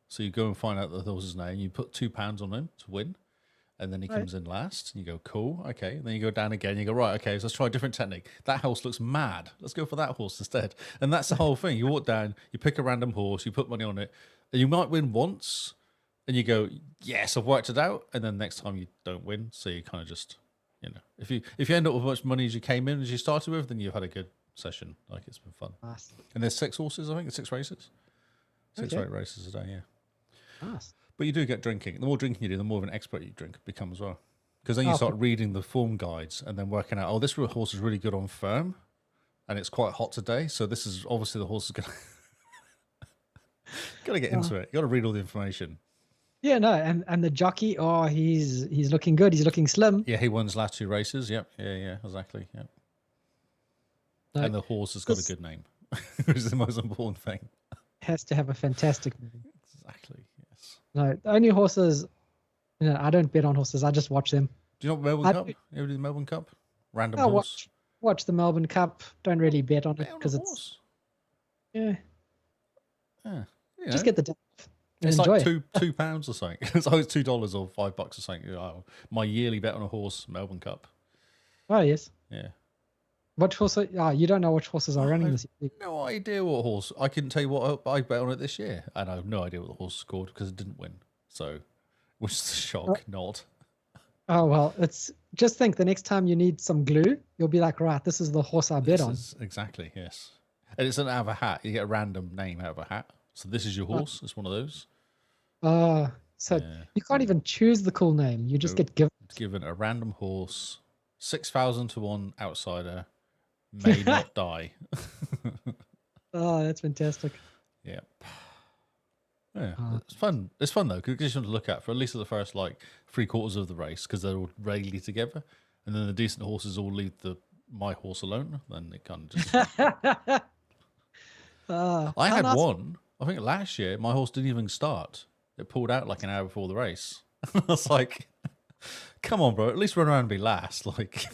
So you go and find out the horse's name. You put £2 on him to win, and then he comes in last. And you go, cool, okay. And then you go down again. You go, right, okay. So let's try a different technique. That horse looks mad. Let's go for that horse instead. And that's the whole thing. You walk down. You pick a random horse. You put money on it, and you might win once. And you go, yes, I've worked it out. And then next time you don't win. So you kind of just, if you end up with as much money as you came in as you started with, then you've had a good session. Like, it's been fun. Nice. And there's 6 horses, I think. 6 races. 6 or 8 races a day, yeah. Nice. But you do get drinking. The more drinking you do, the more of an expert you become as well. Because then you start reading the form guides and then working out, this horse is really good on firm and it's quite hot today. So this is obviously the horse is going to... got to get into it. You got to read all the information. Yeah, no, and the jockey, he's looking good. He's looking slim. Yeah, he won his last 2 races. Yep. Yeah, exactly. Yep. No, and the horse has got a good name, which is the most important thing. Has to have a fantastic name. Exactly, yes. No, the only horses, I don't bet on horses. I just watch them. Do you know Melbourne Cup? You ever do the Melbourne Cup? Random horse? Watch the Melbourne Cup. Don't really bet on it Bet on because a it's... horse? Yeah. Yeah. Just get the day off. and It's enjoy like it. £2 or something. It's like $2 or $5 or something. Oh, my yearly bet on a horse, Melbourne Cup. Oh, yes. Yeah. What horse? You don't know which horses are running this year. No idea what horse. I couldn't tell you what I bet on it this year, and I have no idea what the horse scored because it didn't win. So, which is a shock, not. Oh, well, just think the next time you need some glue, you'll be like, right, this is the horse I bet on. Exactly, yes. And it's out of a hat. You get a random name out of a hat. So this is your horse. It's one of those. So you can't even choose the cool name. You just get given a random horse, 6,000 to 1 outsider, may not die. Oh, that's fantastic. Yeah. Yeah, it's fun. It's fun though, because it gives you something to look at for at least the first like 3/4 of the race, because they're all regularly together, and then the decent horses all leave my horse alone. Then it kind of just. I had one. I think last year my horse didn't even start. It pulled out like an hour before the race. I was like, "Come on, bro! At least run around and be last." Like,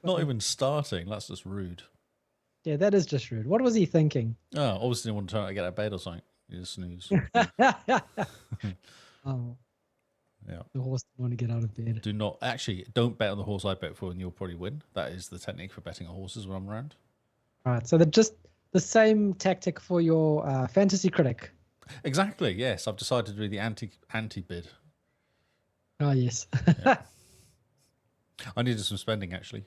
not even starting. That's just rude. Yeah, that is just rude. What was he thinking? Oh, obviously didn't want to turn out to get out of bed or something. You just snooze. Oh, yeah. the horse didn't want to get out of bed. Don't bet on the horse I bet for, and you'll probably win. That is the technique for betting on horses when I'm around. All right, so they're just the same tactic for your fantasy critic. Exactly. Yes, I've decided to do the anti bid. Oh yes. Yeah. I needed some spending actually.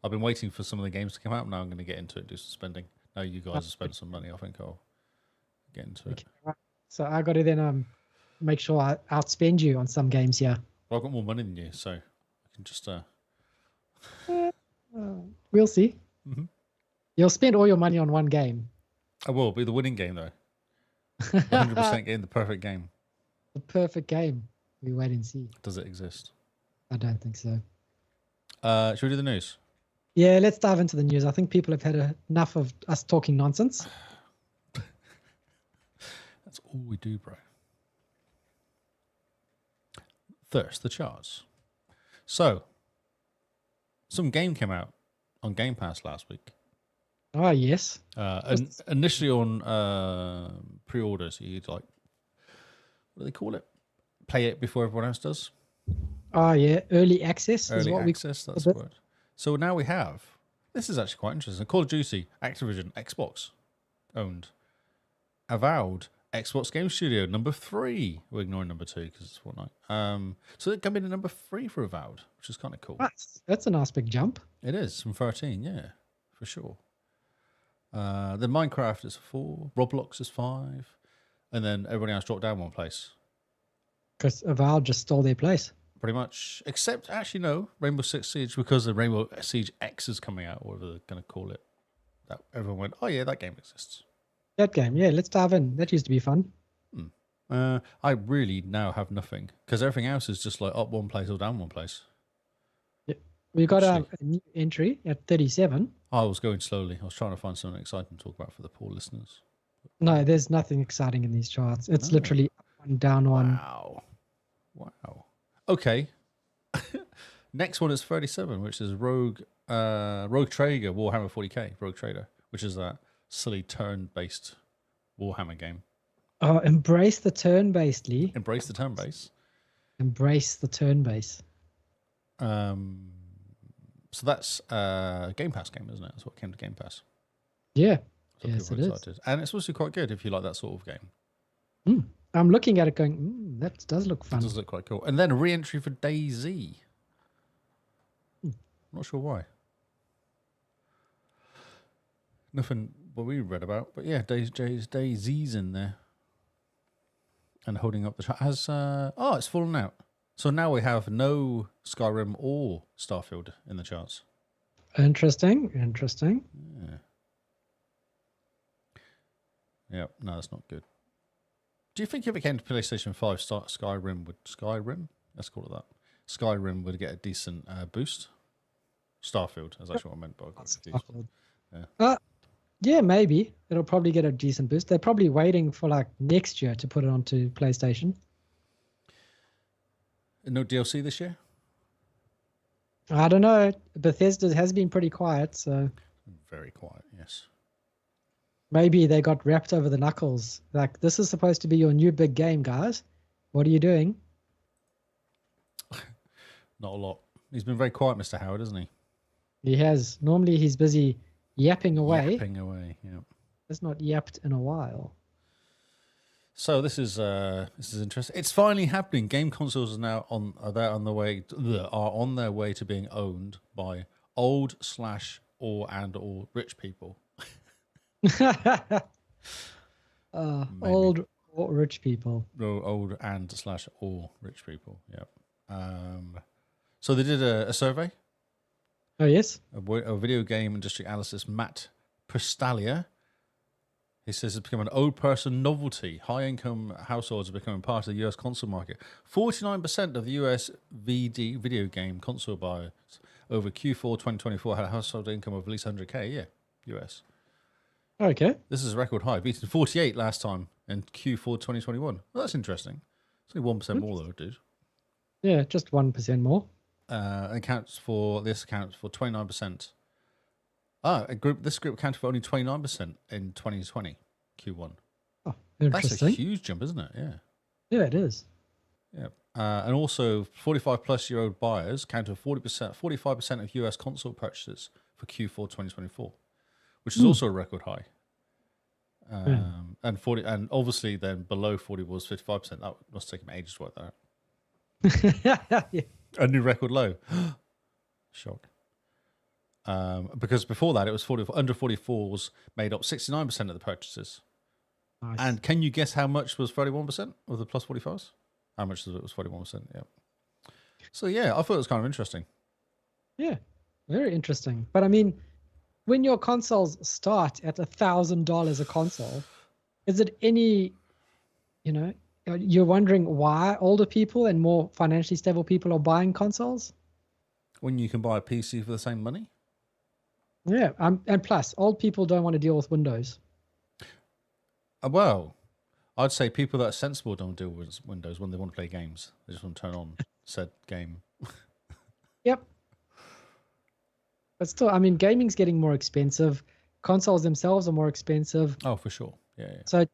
I've been waiting for some of the games to come out. Now I'm going to get into it and do some spending. Now you guys have spent some money. I think I'll get into it. Right. So I got to then make sure I outspend you on some games here. Well, I've got more money than you, so I can just. We'll see. Mm-hmm. You'll spend all your money on one game. I will be the winning game though. 100% game, the perfect game. The perfect game. We wait and see. Does it exist? I don't think so. Should we do the news? Yeah, let's dive into the news. I think people have had enough of us talking nonsense. That's all we do, bro. First, the charts. So, some game came out on Game Pass last week. Oh, yes. Initially on pre-order, so you'd like, what do they call it? Play it before everyone else does. Oh, yeah. Early access is what access, that's the word. So now we have, this is actually quite interesting, Call of Duty, Activision, Xbox owned. Avowed, Xbox Game Studio, number 3. We're ignoring number 2 because it's Fortnite. So they're coming in number 3 for Avowed, which is kind of cool. That's a nice big jump. It is, from 13, yeah, for sure. Then Minecraft is 4, Roblox is 5, and then everybody else dropped down one place. Because Avowed just stole their place. Pretty much, except actually no, Rainbow Six Siege, because the Rainbow Siege X is coming out, or whatever they're going to call it. That everyone went, oh yeah, that game exists. That game, yeah, let's dive in. That used to be fun. I really now have nothing, because everything else is just like up one place or down one place. Yep. We got a new entry at 37. I was going slowly. I was trying to find something exciting to talk about for the poor listeners. No, there's nothing exciting in these charts. It's literally up one, down one. Wow. Okay. Next one is 37, which is Rogue Trader Warhammer 40k. Rogue Trader, which is that silly turn-based Warhammer game. Oh, embrace the turn-based, Lee. Embrace the turn-based. Embrace the turn-based. So that's a Game Pass game, isn't it? That's what came to Game Pass. Yeah. So yes, it is. And it's also quite good if you like that sort of game. I'm looking at it going, that does look fun. It does look quite cool. And then a re-entry for DayZ. Not sure why. Nothing what we read about, but yeah, DayZ's in there. And holding up the chart has it's fallen out. So now we have no Skyrim or Starfield in the charts. Interesting. Yeah, no, that's not good. Do you think if it came to PlayStation 5, Skyrim? Let's call it that. Skyrim would get a decent boost? Starfield, is actually what I meant by Starfield. Yeah. Yeah, maybe. It'll probably get a decent boost. They're probably waiting for like next year to put it onto PlayStation. No DLC this year? I don't know. Bethesda has been pretty quiet, so. Very quiet, yes. Maybe they got wrapped over the knuckles. Like, this is supposed to be your new big game, guys. What are you doing? Not a lot. He's been very quiet, Mr. Howard, hasn't he? He has. Normally he's busy yapping away. Yapping away, yeah. It's not yapped in a while. So this is interesting. It's finally happening. Game consoles are now on their way to being owned by old/or rich people. Old or rich people. Old or rich people. Yep. So they did a survey. Oh yes. A video game industry analyst, Matt Pristalia. He says it's become an old person novelty. High-income households are becoming part of the US console market. 49% of the US video game console buyers over Q4 2024 had a household income of at least 100K. Yeah, US. Okay. This is a record high, beating 48 last time in Q4 2021. Well, that's interesting. It's only 1% more though, dude. Yeah, just 1% more. Accounts for 29%. This group accounted for only 29% in 2020 Q1. Oh, interesting. That's a huge jump, isn't it? Yeah. Yeah, it is. Yeah. And also 45-plus-year-old buyers counted 45% of US console purchases for Q4 2024, which is also a record high. And obviously then below 40 was 55%. That must take them ages to work that out. Yeah. A new record low. Shock. Because before that, it was under 44s made up 69% of the purchases. Nice. And can you guess how much was 31% of the plus 45s? How much of it was 41%? Yeah. So, yeah, I thought it was kind of interesting. Yeah, very interesting. But I mean, when your consoles start at $1,000 a console, is it any, you're wondering why older people and more financially stable people are buying consoles? When you can buy a PC for the same money? Yeah, and plus, old people don't want to deal with Windows. Well, I'd say people that are sensible don't deal with Windows when they want to play games. They just want to turn on said game. Yep. But still, I mean, gaming's getting more expensive. Consoles themselves are more expensive. Oh, for sure. Yeah. So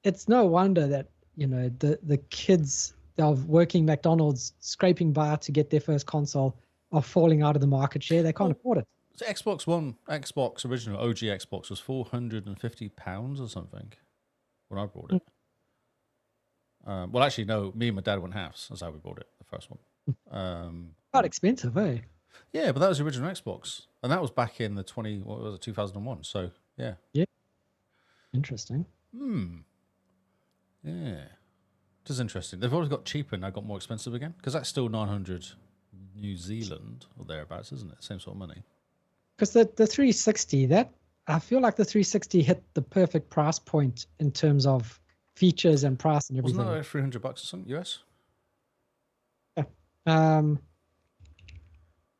it's no wonder that, the kids of working McDonald's scraping by to get their first console are falling out of the market share. They can't afford it. So Xbox original OG Xbox was £450 or something when I bought it. Well, actually, no. Me and my dad went halves. That's how we bought it, the first one. Quite expensive, eh? Yeah, but that was the original Xbox, and that was back in the 2001. So yeah. Yeah. Interesting. Yeah. It is interesting. They've always got cheaper and now got more expensive again because that's still 900 New Zealand or thereabouts, isn't it? Same sort of money. Because the 360, I feel like the 360 hit the perfect price point in terms of features and price and everything. Wasn't that like $300 or something US? Yeah.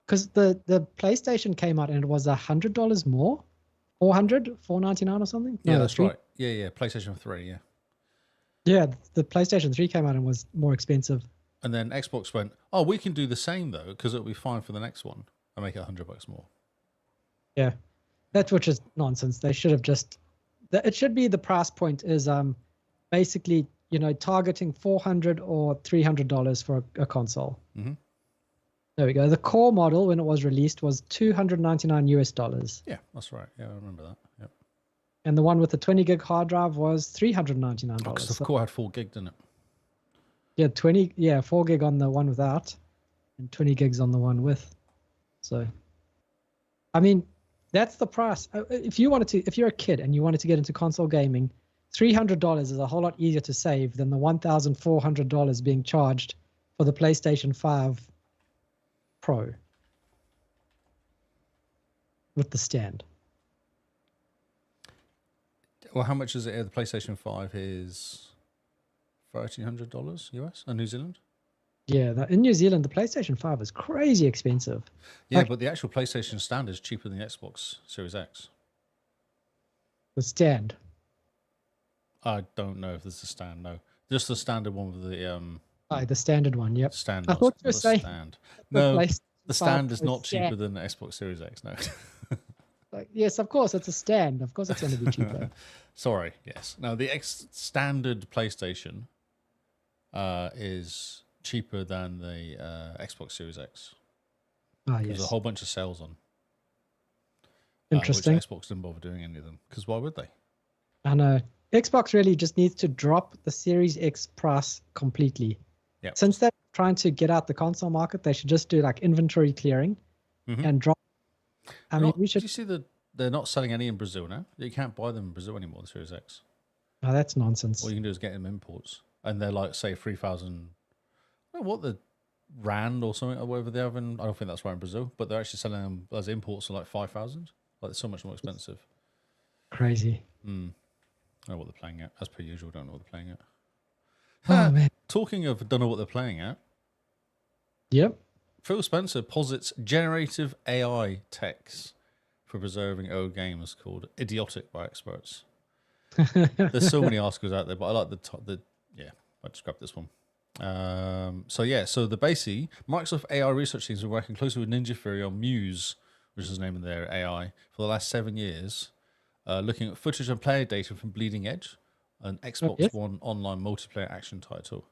Because the PlayStation came out and it was $100 more, $499 or something. Yeah, that's right. Yeah. PlayStation 3. Yeah. Yeah, the PlayStation 3 came out and was more expensive. And then Xbox went, oh, we can do the same though because it'll be fine for the next one and make it $100 more. Yeah, which is nonsense. They should have it should be the price point is basically, targeting $400 or $300 for a console. Mm-hmm. There we go. The core model when it was released was $299 US. Yeah, that's right. Yeah, I remember that. Yep. And the one with the 20 gig hard drive was $399. Because the core had 4 gig, didn't it? Yeah, 4 gig on the one without and 20 gigs on the one with. So, I mean, that's the price. If you're a kid and you wanted to get into console gaming, $300 is a whole lot easier to save than the $1,400 being charged for the PlayStation 5 Pro with the stand. Well, how much is it? The PlayStation 5 is $1,300 US in New Zealand? Yeah, in New Zealand, the PlayStation 5 is crazy expensive. Yeah, but the actual PlayStation stand is cheaper than the Xbox Series X. The stand? I don't know if there's a stand, no. Just the standard one with the... the standard one, yep. Stand, I thought you were saying... Stand. No, the stand is not cheaper than the Xbox Series X, no. Yes, of course, it's a stand. Of course, it's going to be cheaper. Sorry, yes. No, the standard PlayStation is cheaper than the Xbox Series X. Ah, There's yes. a whole bunch of sales on. Interesting. Which Xbox didn't bother doing any of them, because why would they? I know. Xbox really just needs to drop the Series X price completely. Yep. Since they're trying to get out the console market, they should just do like inventory clearing and drop. We should. Do you see that they're not selling any in Brazil now? You can't buy them in Brazil anymore, the Series X. Oh, that's nonsense. All you can do is get them imports. And they're like, say, 3,000. I don't know what the Rand or something, or whatever they have in. I don't think that's right in Brazil, but they're actually selling them as imports for like 5,000. Like, it's so much more expensive. Crazy. I don't know what they're playing at. As per usual, don't know what they're playing at. Oh, man. Talking of don't know what they're playing at, Yep. Phil Spencer posits generative AI text for preserving old games called idiotic by experts. There's so many articles out there, but I like I just grabbed this one. So basically, Microsoft AI research teams have been working closely with Ninja Theory on Muse, which is the name of their AI, for the last 7 years, looking at footage and player data from Bleeding Edge, an Xbox One online multiplayer action title.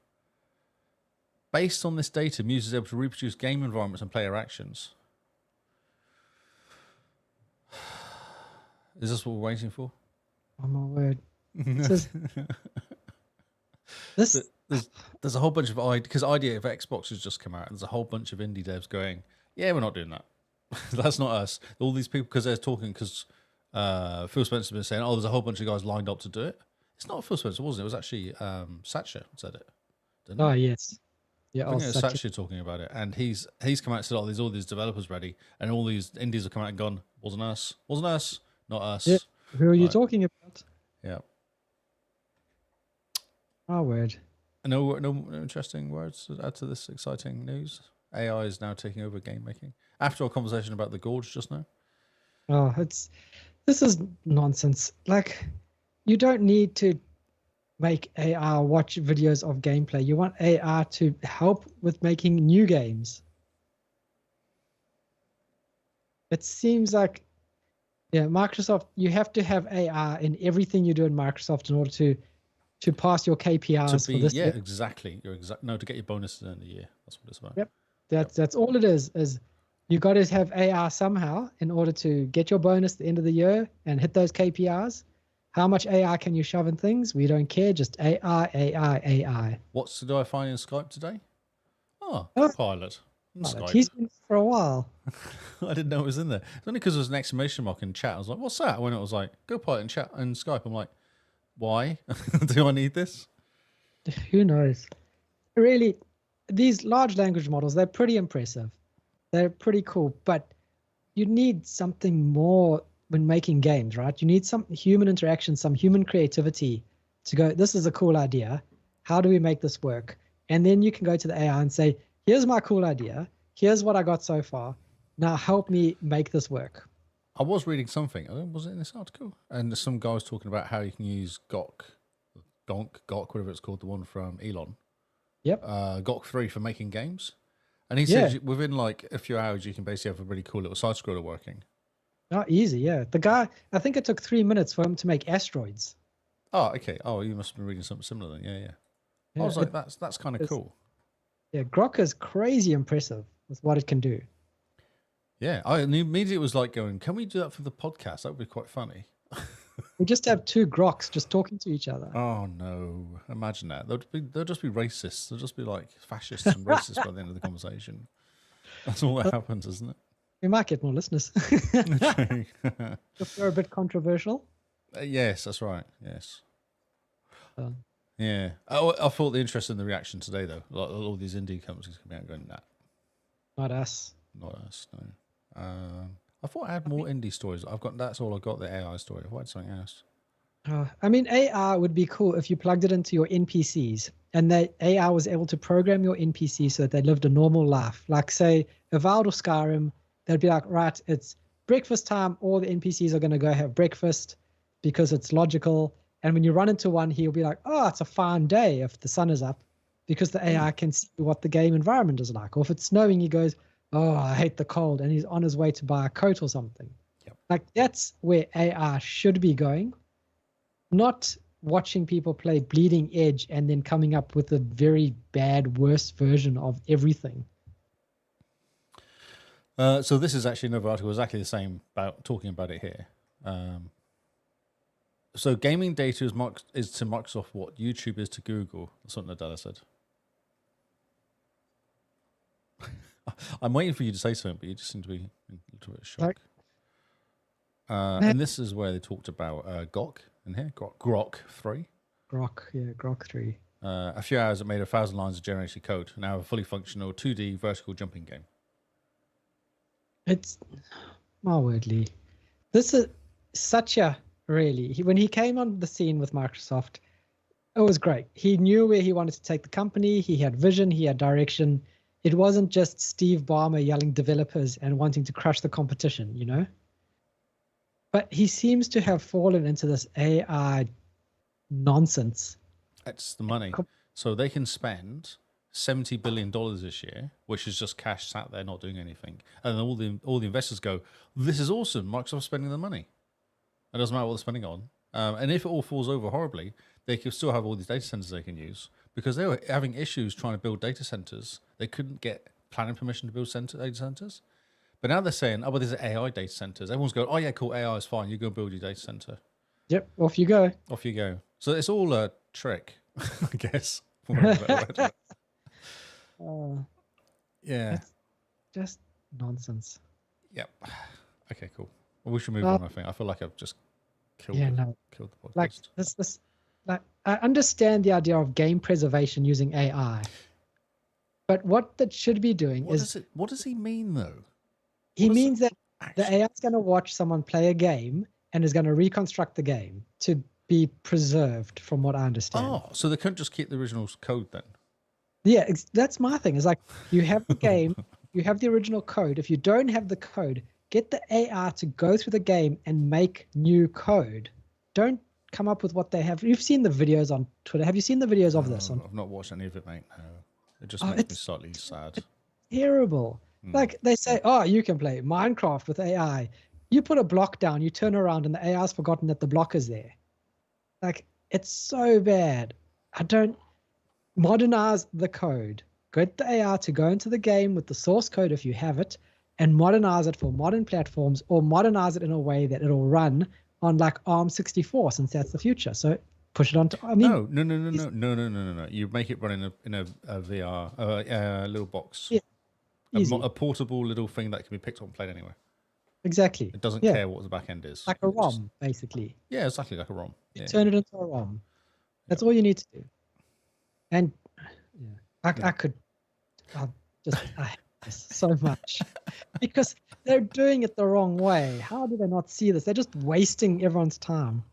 Based on this data, Muse is able to reproduce game environments and player actions. Is this what we're waiting for? Oh my word. There's a whole bunch of because Idea of Xbox has just come out, and there's a whole bunch of indie devs going, yeah, we're not doing that. That's not us. All these people, because they're talking, because Phil Spencer's been saying, there's a whole bunch of guys lined up to do it. It's not Phil Spencer, wasn't it? It was actually Satcher said it. Didn't Oh, it? yes. Yeah, I think it was Satcher talking about it, and he's come out and said, there's all these developers ready, and all these indies have come out and gone, wasn't us, not us. Yeah. Who are you talking about? Yeah. Oh, word. No interesting words to add to this exciting news. AI is now taking over game making. After our conversation about the Gorge just now. Oh, this is nonsense. Like, you don't need to make AI watch videos of gameplay. You want AI to help with making new games. It seems like, Microsoft, you have to have AI in everything you do in Microsoft in order to pass your KPIs for this year. Exactly. To get your bonuses in the year. That's what it's about. Yep. That's all it is you got to have AI somehow in order to get your bonus at the end of the year and hit those KPIs. How much AI can you shove in things? We don't care. Just AI. What do I find in Skype today? Copilot. Skype. He's been for a while. I didn't know it was in there. It's only because there was an exclamation mark in chat. I was like, what's that? When it was like, Copilot in chat and Skype. I'm like, why? Do I need this? Who knows? Really, these large language models, they're pretty impressive. They're pretty cool, but you need something more when making games, right? You need some human interaction, some human creativity to go, this is a cool idea. How do we make this work? And then you can go to the AI and say, here's my cool idea. Here's what I got so far. Now help me make this work. I was reading something. Was it in this article? And some guy was talking about how you can use Gok, whatever it's called, the one from Elon. Yep. Gok 3 for making games. And he said within like a few hours, you can basically have a really cool little side scroller working. Oh, easy, yeah. The guy, I think it took 3 minutes for him to make asteroids. Oh, okay. Oh, you must have been reading something similar then. Yeah. I was like, that's kind of cool. Yeah, Grok is crazy impressive with what it can do. Yeah, I immediately was like going, can we do that for the podcast? That would be quite funny. We just have two Groks just talking to each other. Oh no! Imagine that. They'll just be racists. They'll just be like fascists and racists by the end of the conversation. That's all that happens, isn't it? We might get more listeners. If they're a bit controversial. Yes, that's right. Yes. Yeah. I thought the interest in the reaction today, though. Like, all these indie companies coming out going, nah. Not us. Not us, no. I thought I had more indie stories. That's all I got, the AI story. I had something else. I mean, AI would be cool if you plugged it into your NPCs and the AI was able to program your NPCs so that they lived a normal life. Like, say, Avowed or Skyrim, they'd be like, right, it's breakfast time. All the NPCs are going to go have breakfast because it's logical. And when you run into one, he'll be like, oh, it's a fine day if the sun is up, because the AI can see what the game environment is like. Or if it's snowing, he goes, oh, I hate the cold. And he's on his way to buy a coat or something. Yep. Like that's where AI should be going, not watching people play Bleeding Edge and then coming up with a very bad, worse version of everything. So this is actually another article exactly the same about talking about it here. So gaming data is to Microsoft what YouTube is to Google. That's what Nadella said. I'm waiting for you to say something, but you just seem to be a little bit shocked. And this is where they talked about GOC in here, Grok 3. Grok 3. A few hours, it made 1,000 lines of generated code. Now a fully functional 2D vertical jumping game. It's, my word, Lee. This is such a, really, when he came on the scene with Microsoft, it was great. He knew where he wanted to take the company. He had vision, he had direction. It wasn't just Steve Ballmer yelling developers and wanting to crush the competition, you know? But he seems to have fallen into this AI nonsense. It's the money. So they can spend $70 billion this year, which is just cash sat there not doing anything. And then all the investors go, this is awesome. Microsoft's spending the money. It doesn't matter what they're spending on. And if it all falls over horribly, they can still have all these data centers they can use, because they were having issues trying to build data centers. They couldn't get planning permission to build data centers. But now they're saying, oh, but there's AI data centers. Everyone's going, oh, yeah, cool, AI is fine. You go build your data center. Yep, off you go. Off you go. So it's all a trick, I guess. Yeah. It's just nonsense. Yep. Okay, cool. Well, we should move on, I think. I feel like I've just killed the podcast. Like this like I understand the idea of game preservation using AI. But what that should be doing what does he mean though? He means that the AI is going to watch someone play a game and is going to reconstruct the game to be preserved, from what I understand. Oh, so they couldn't just keep the original code then? Yeah, that's my thing. It's like you have the game, you have the original code. If you don't have the code, get the AI to go through the game and make new code. Don't come up with what they have. You've seen the videos on Twitter. Have you seen the videos of this? I've not watched any of it, mate. No. It just makes me slightly sad. Terrible. Like they say, oh, you can play Minecraft with AI. You put a block down, you turn around, and the AI's forgotten that the block is there. Like, it's so bad. I don't modernize the code. Get the AI to go into the game with the source code if you have it, and modernize it for modern platforms, or modernize it in a way that it'll run on like ARM64, since that's the future. So push it onto. I mean, no. You make it run in a VR, a little box. Yeah. A portable little thing that can be picked up and played anywhere. Exactly. It doesn't care what the back end is. Like a ROM, basically. Yeah, exactly like a ROM. You turn it into a ROM. That's all you need to do. And I hate this so much because they're doing it the wrong way. How do they not see this? They're just wasting everyone's time.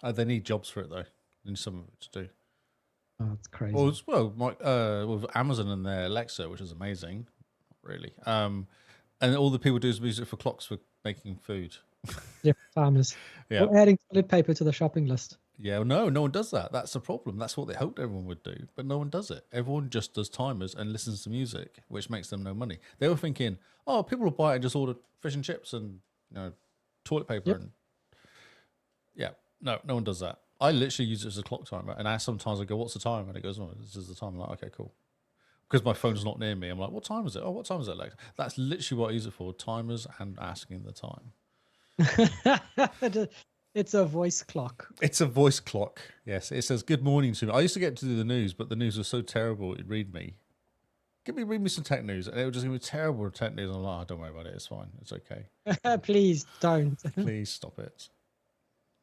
They need jobs for it though. They need some of it to do. Oh, it's crazy. With Amazon and their Alexa, which is amazing, really. And all the people do is music for clocks for making food. Yeah, farmers. Yeah. Or adding toilet paper to the shopping list. Yeah, no one does that. That's the problem. That's what they hoped everyone would do, but no one does it. Everyone just does timers and listens to music, which makes them no money. They were thinking, oh, people will buy it and just order fish and chips and toilet paper and no one does that. I literally use it as a clock timer, and sometimes I go, "What's the time?" And it goes, "Oh, this is the time." I'm like, "Okay, cool." Because my phone's not near me, I'm like, "What time is it?" "Oh, what time is it, Alexa?" That's literally what I use it for: timers and asking the time. It's a voice clock. It's a voice clock. Yes, it says good morning to me. I used to get to do the news, but the news was so terrible it'd read me. Read me some tech news, and it would just give me terrible tech news. I'm like, oh, don't worry about it. It's fine. It's okay. Please don't. Please stop it.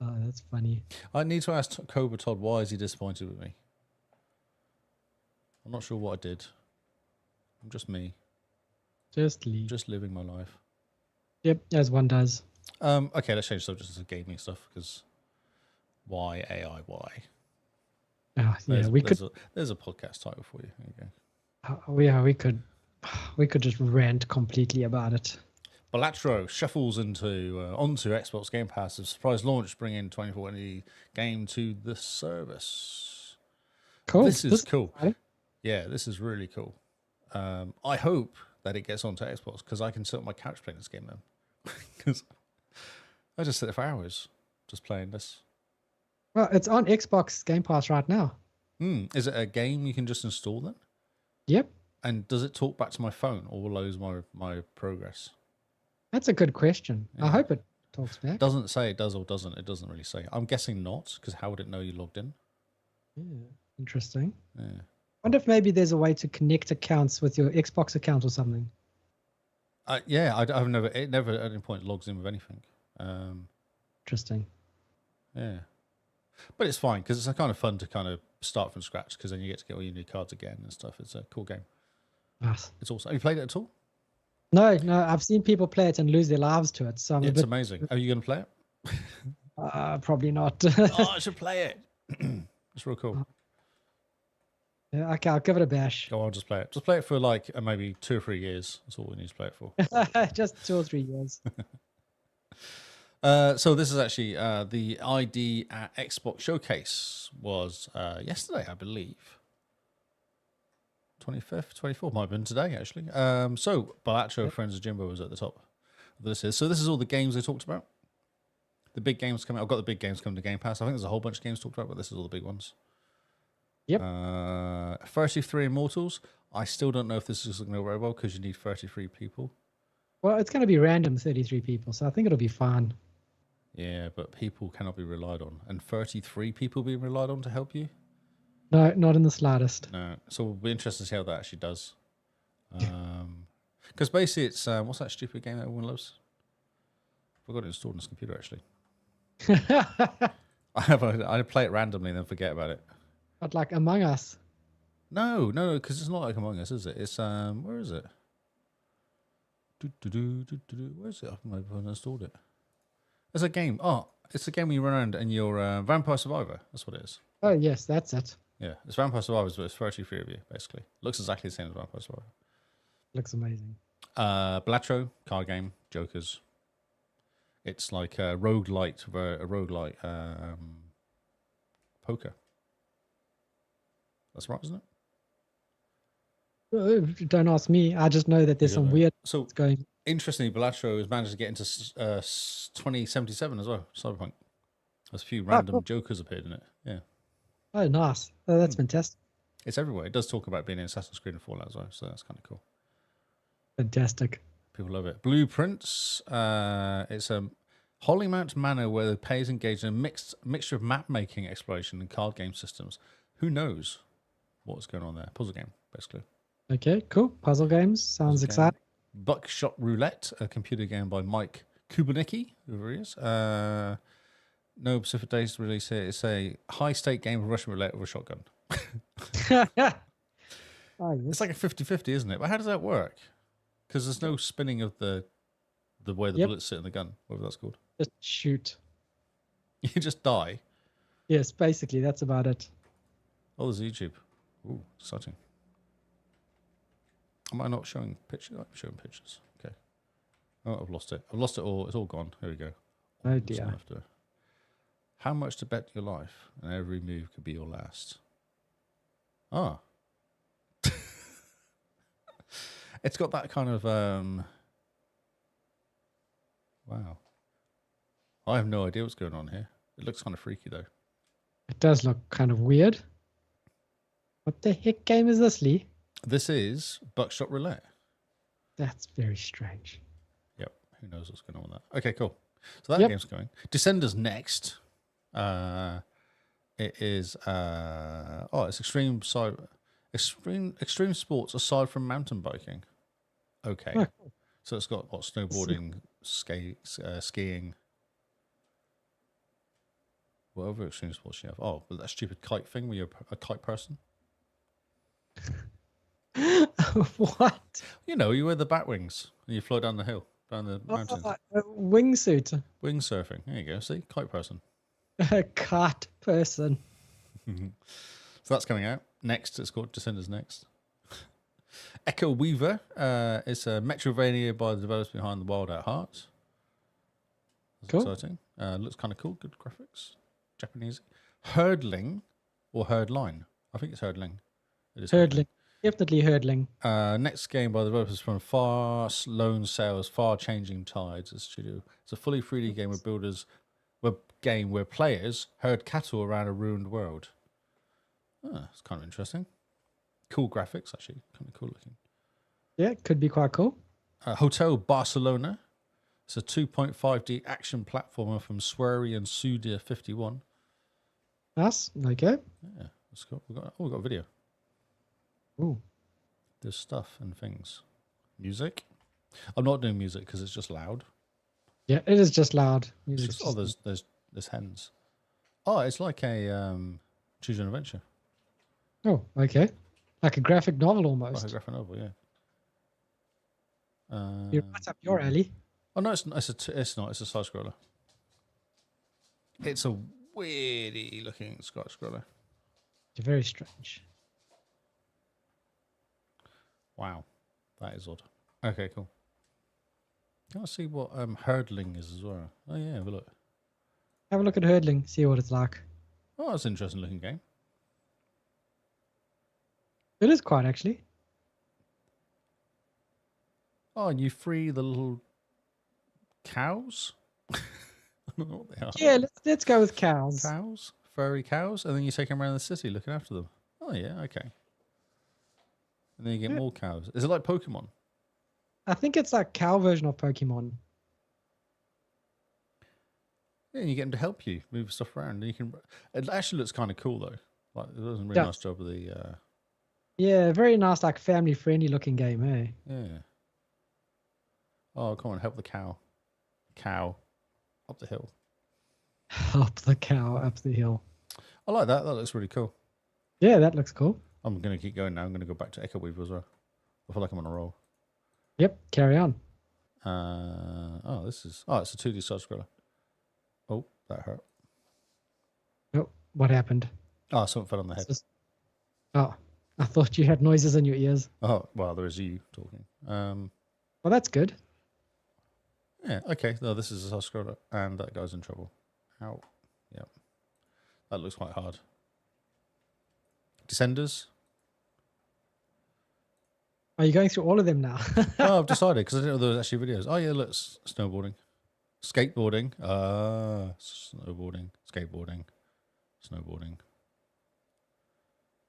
Oh, that's funny. I need to ask Cobra Todd, why is he disappointed with me? I'm not sure what I did. I'm just me. Just leave. Just living my life. Yep, as one does. Okay, let's change subject to gaming stuff, because why AI? Why? There's a podcast title for you. There you go. We could just rant completely about it. Balatro shuffles onto Xbox Game Pass. A surprise launch, bringing 2040 game to the service. Cool. This is cool. Right? Yeah, this is really cool. I hope that it gets onto Xbox, because I can sit on my couch playing this game then. Because I just sit there for hours just playing this. Well, it's on Xbox Game Pass right now. Is it a game you can just install then? Yep. And does it talk back to my phone or will lose my progress? That's a good question. Yeah. I hope it talks back. It doesn't say it does or doesn't. It doesn't really say. I'm guessing not, because how would it know you logged in? Yeah, interesting. Yeah. Wonder if maybe there's a way to connect accounts with your Xbox account or something. I've never, it never at any point logs in with anything. Interesting. Yeah. But it's fine, because it's kind of fun to kind of start from scratch, because then you get to get all your new cards again and stuff. It's a cool game. Nice. It's awesome. Have you played it at all? No, I've seen people play it and lose their lives to it. So It's amazing. Are you going to play it? Probably not. Oh, I should play it. It's real cool. Yeah, okay, I'll give it a bash. Go on, just play it. Just play it for like maybe 2 or 3 years. That's all we need to play it for. Just 2 or 3 years. So this is actually the ID at Xbox Showcase was yesterday, I believe. 25th, 24th, might have been today, actually. So Balatro, Friends of Jimbo was at the top. This is all the games they talked about. The big games coming. I've got the big games coming to Game Pass. I think there's a whole bunch of games talked about, but this is all the big ones. Yep. 33 Immortals. I still don't know if this is going to go very well because you need 33 people. Well, it's going to be random 33 people, so I think it'll be fine. Yeah, but people cannot be relied on. And 33 people being relied on to help you? No, not in the slightest. No. So we'll be interested to see how that actually does. Because basically it's, what's that stupid game that everyone loves? I've got it installed on this computer, actually. I play it randomly and then forget about it. But like Among Us. No, because it's not like Among Us, is it? It's, where is it? Where is it? I've installed it. It's a game. Oh, it's a game where you run around and you're Vampire Survivor. That's what it is. Oh, yes, that's it. Yeah, it's Vampire Survivors, but it's 33 of you, basically. Looks exactly the same as Vampire Survivor. Looks amazing. Balatro, card game, Jokers. It's like a roguelite poker. That's right, isn't it? Don't ask me. I just know that there's some weird so going. Interestingly, Balatro has managed to get into 2077 as well, Cyberpunk. There's a few random cool. Jokers appeared in it. Yeah. Oh, nice. Oh, that's fantastic. It's everywhere. It does talk about being in Assassin's Creed and Fallout as well, so that's kind of cool. Fantastic. People love it. Blueprints. It's a Hollymount Manor where the players engage in a mixture of map making, exploration, and card game systems. Who knows what's going on there? Puzzle game, basically. Okay, cool. Puzzle games. Sounds exciting. Buckshot Roulette, a computer game by Mike Kubernicki, whoever he is. No specific dates to release here. It's a high-stake game of Russian roulette with a shotgun. Oh, yes. It's like a 50-50, isn't it? But how does that work? Because there's no spinning of the way the bullets sit in the gun, whatever that's called. Just shoot. You just die. Yes, basically, that's about it. Oh, there's YouTube. Ooh, exciting. Am I not showing pictures? I'm showing pictures. Okay. Oh, I've lost it. I've lost it all. It's all gone. Here we go. Oh, dear. How much to bet your life? And every move could be your last. Ah. It's got that kind of... Wow. I have no idea what's going on here. It looks kind of freaky, though. It does look kind of weird. What the heck game is this, Lee? This is Buckshot Roulette. That's very strange. Yep. Who knows what's going on with that? Okay, cool. So that game's going. Descenders next. It is... it's extreme sports aside from mountain biking. Okay. Oh, cool. So it's got what, snowboarding, skiing, whatever extreme sports you have. Oh, but that stupid kite thing where you're a kite person. What? You know, you wear the bat wings and you fly down the hill, down the mountains. Wingsuit. Wing surfing. There you go. See, kite person. A kite person. So that's coming out next. It's called Descenders Next. Echo Weaver is a Metrovania by the developers behind the Wild at Heart. That's cool. Exciting. Looks kind of cool. Good graphics. Japanese. Hurdling or Herdline. I think it's Hurdling. It is Hurdling. Definitely hurdling. Next game by the developers from Far Lone Sails, Far Changing Tides, a studio. It's a fully 3D game where players herd cattle around a ruined world. Oh, it's kind of interesting. Cool graphics, actually. Kind of cool looking. Yeah, could be quite cool. Hotel Barcelona. It's a 2.5D action platformer from Swery and Sudia 51. Nice. Okay. Yeah, that's cool. We've got a video. Ooh. There's stuff and things. Music. I'm not doing music because it's just loud. Yeah, it is just loud. It's just, there's hens. Oh, it's like a choose your own adventure. Oh, okay. Like a graphic novel almost. Like a graphic novel, yeah. You're right up your alley. Oh no, it's not. It's a side scroller. It's a weirdy looking side scroller. It's very strange. Wow, that is odd. Okay, cool. Can I see what hurdling is as well? Oh yeah, have a look. Have a look at hurdling. See what it's like. Oh, that's an interesting looking game. It is quite actually. Oh, and you free the little cows? I don't know what they are. Yeah, let's go with cows. Cows? Furry cows? And then you take them around the city looking after them. Oh, yeah, okay. And then you get more cows. Is it like Pokemon? I think it's like cow version of Pokemon. Yeah, and you get them to help you move stuff around. And you can. It actually looks kind of cool, though. Like, it does a really nice job of the... Yeah, very nice, like family-friendly looking game, eh? Yeah. Oh, come on, help the cow. Cow. Up the hill. Help the cow up the hill. I like that. That looks really cool. Yeah, that looks cool. I'm going to keep going now. I'm going to go back to Echo Weaver as well. I feel like I'm on a roll. Yep, carry on. It's a 2D side scroller. Oh, that hurt. Oh, what happened? Oh, something fell on the head. Oh, I thought you had noises in your ears. Oh, well, there is you talking. Well, that's good. Yeah, okay. No, this is a side scroller, and that guy's in trouble. Ow. Yep. That looks quite hard. Descenders. Are you going through all of them now? Oh, I've decided because I didn't know there was actually videos. Oh yeah, look, snowboarding, skateboarding, snowboarding, skateboarding, snowboarding,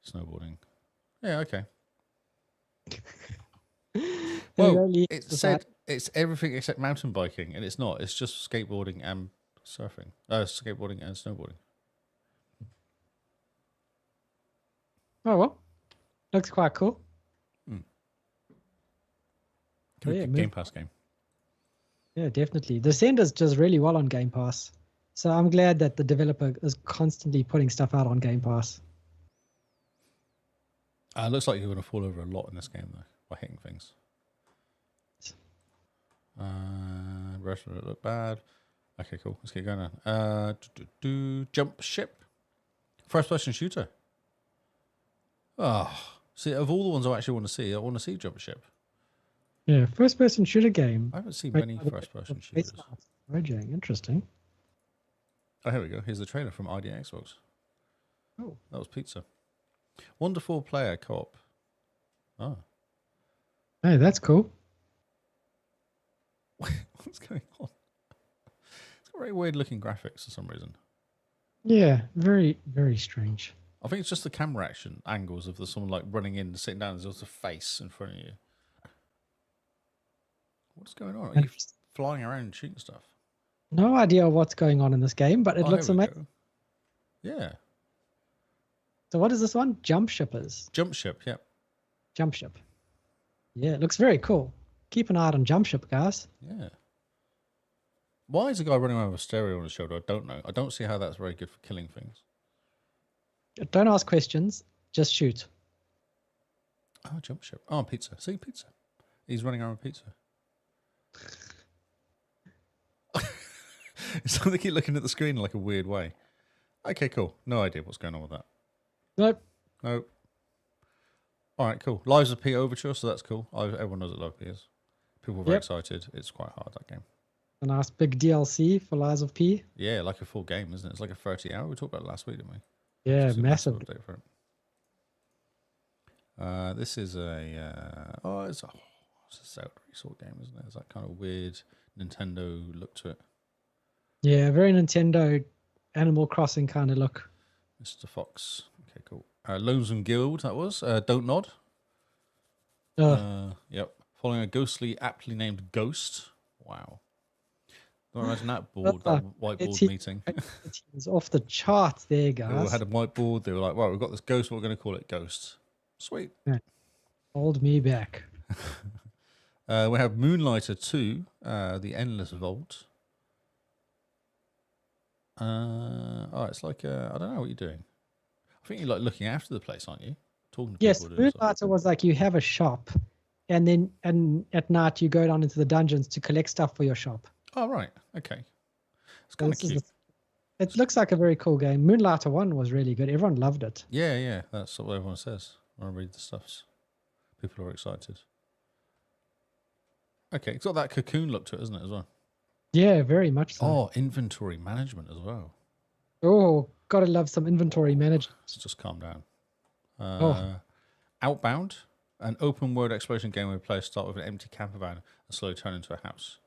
snowboarding. Yeah, okay. Well, it said it's everything except mountain biking, and it's not. It's just skateboarding and surfing. Skateboarding and snowboarding. Oh well, looks quite cool. Game Pass game. Yeah, definitely. The Descenders does really well on Game Pass. So I'm glad that the developer is constantly putting stuff out on Game Pass. It looks like you're going to fall over a lot in this game, though, by hitting things. Rest of it look bad. Okay, cool. Let's get going now. Jump ship. First-person shooter. Oh, see, of all the ones I actually want to see Jump Ship. Yeah, first-person shooter game. I haven't seen many first-person shooters. Raging, interesting. Oh, here we go. Here's the trailer from ID Xbox. Oh, that was pizza. Wonderful player co-op. Oh, hey, that's cool. What's going on? It's got very weird-looking graphics for some reason. Yeah, very, very strange. I think it's just the camera action angles of someone like running in and sitting down. There's also a face in front of you. What's going on? Are you flying around and shooting stuff? No idea what's going on in this game, but it looks amazing. Yeah. So what is this one? Jump Shippers. Jump Ship, yep. Jump Ship. Yeah, it looks very cool. Keep an eye out on Jump Ship, guys. Yeah. Why is a guy running around with a stereo on his shoulder? I don't know. I don't see how that's very good for killing things. Don't ask questions. Just shoot. Oh, Jump Ship. Oh, pizza. See, pizza. He's running around with pizza. It's like they keep looking at the screen in like a weird way. Okay, cool. No idea what's going on with that. Nope. All right, cool. Lives of P Overture, so that's cool. Everyone knows what Lives of P is. People are very excited. It's quite hard, that game. A nice big DLC for Lives of P. Yeah, like a full game, isn't it? It's like a 30-hour. We talked about it last week, didn't we? Yeah, massive. Update for it. This is it's a Zelda sort of game, isn't it? It's that kind of weird Nintendo look to it. Yeah, very Nintendo Animal Crossing kind of look. Mr. Fox. Okay, cool. Lonesome Guild, that was. Don't Nod. Yep. Following a ghostly, aptly named ghost. Wow. Don't imagine that whiteboard meeting. It's off the charts there, They all guys. had a whiteboard. They were like, right, we've got this ghost. We're going to call it Ghost. Sweet. Yeah. Hold me back. We have Moonlighter 2, The Endless Vault. It's like, I don't know what you're doing. I think you're like looking after the place, aren't you? Talking to Yes, people. Doing stuff. Moonlighter was like you have a shop, and at night you go down into the dungeons to collect stuff for your shop. Oh, right. Okay. It's kind of cute. It looks like a very cool game. Moonlighter 1 was really good. Everyone loved it. Yeah. That's what everyone says when I read the stuffs. People are excited. Okay, it's got that cocoon look to it, isn't it, as well? Yeah, very much so. Oh, inventory management as well. Oh, gotta love some inventory management. Let's just calm down. Oh. Outbound, an open world exploration game where players start with an empty camper van and slowly turn into a house.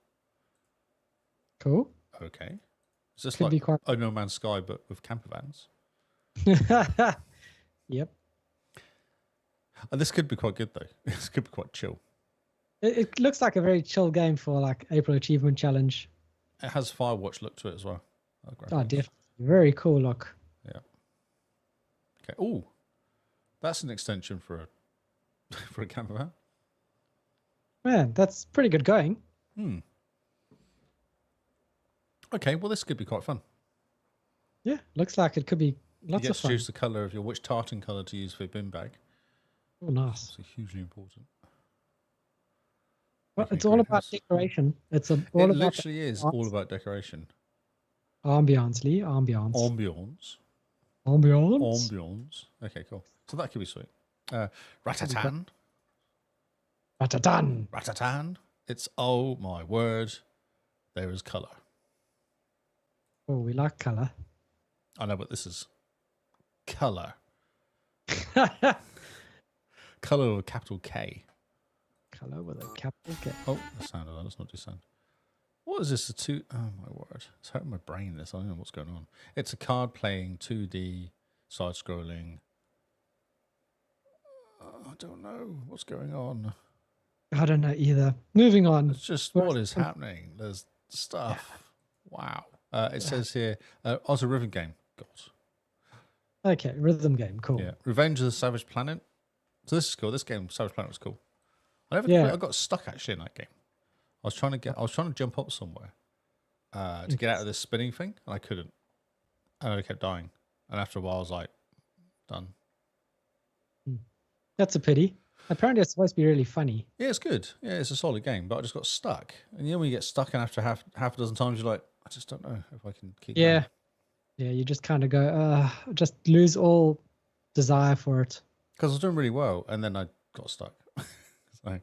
Cool. Okay. Is this Could be like quite... a No Man's Sky but with camper vans? Yep. This could be quite good though. This could be quite chill. It looks like a very chill game for like April Achievement Challenge. It has Firewatch look to it as well. Oh, definitely. Very cool look. Yeah. Okay. Oh, that's an extension for a for a camper van. Man, that's pretty good going. Okay. Well, this could be quite fun. Yeah, looks like it could be lots You of get to fun. choose the colour of which tartan colour to use for your bin bag. Oh, nice. It's hugely important. Well, Making it's a all great about house. decoration. It's all It about literally is all about decoration. ambiance, Lee. Ambiance. Ambiance. Ambiance. Okay, cool. So that could be sweet. Ratatan. Ratatan. Ratatan. It's, oh my word, there is colour. Oh, we like color. I know, but this is colour. Colour with a capital K. Color with a capital K. Oh, the sound of that. Let's not do sound. What is this? Oh my word. It's hurting my brain, this. I don't know what's going on. It's a card playing 2D side scrolling. I don't know what's going on. I don't know either. Moving on. It's just what is happening. There's stuff. Wow. It says here, it's a rhythm game. God. Okay, rhythm game. Cool. Yeah. Revenge of the Savage Planet. So this is cool. This game, Savage Planet, was cool. I got stuck actually in that game. I was trying to jump up somewhere to get out of this spinning thing, and I couldn't. And I kept dying. And after a while, I was like, done. That's a pity. Apparently, it's supposed to be really funny. Yeah, it's good. Yeah, it's a solid game, but I just got stuck. And you know when you get stuck, and after half a dozen times, you're like, I just don't know if I can keep going. Yeah, you just kind of go, just lose all desire for it. Because I was doing really well, and then I got stuck. So maybe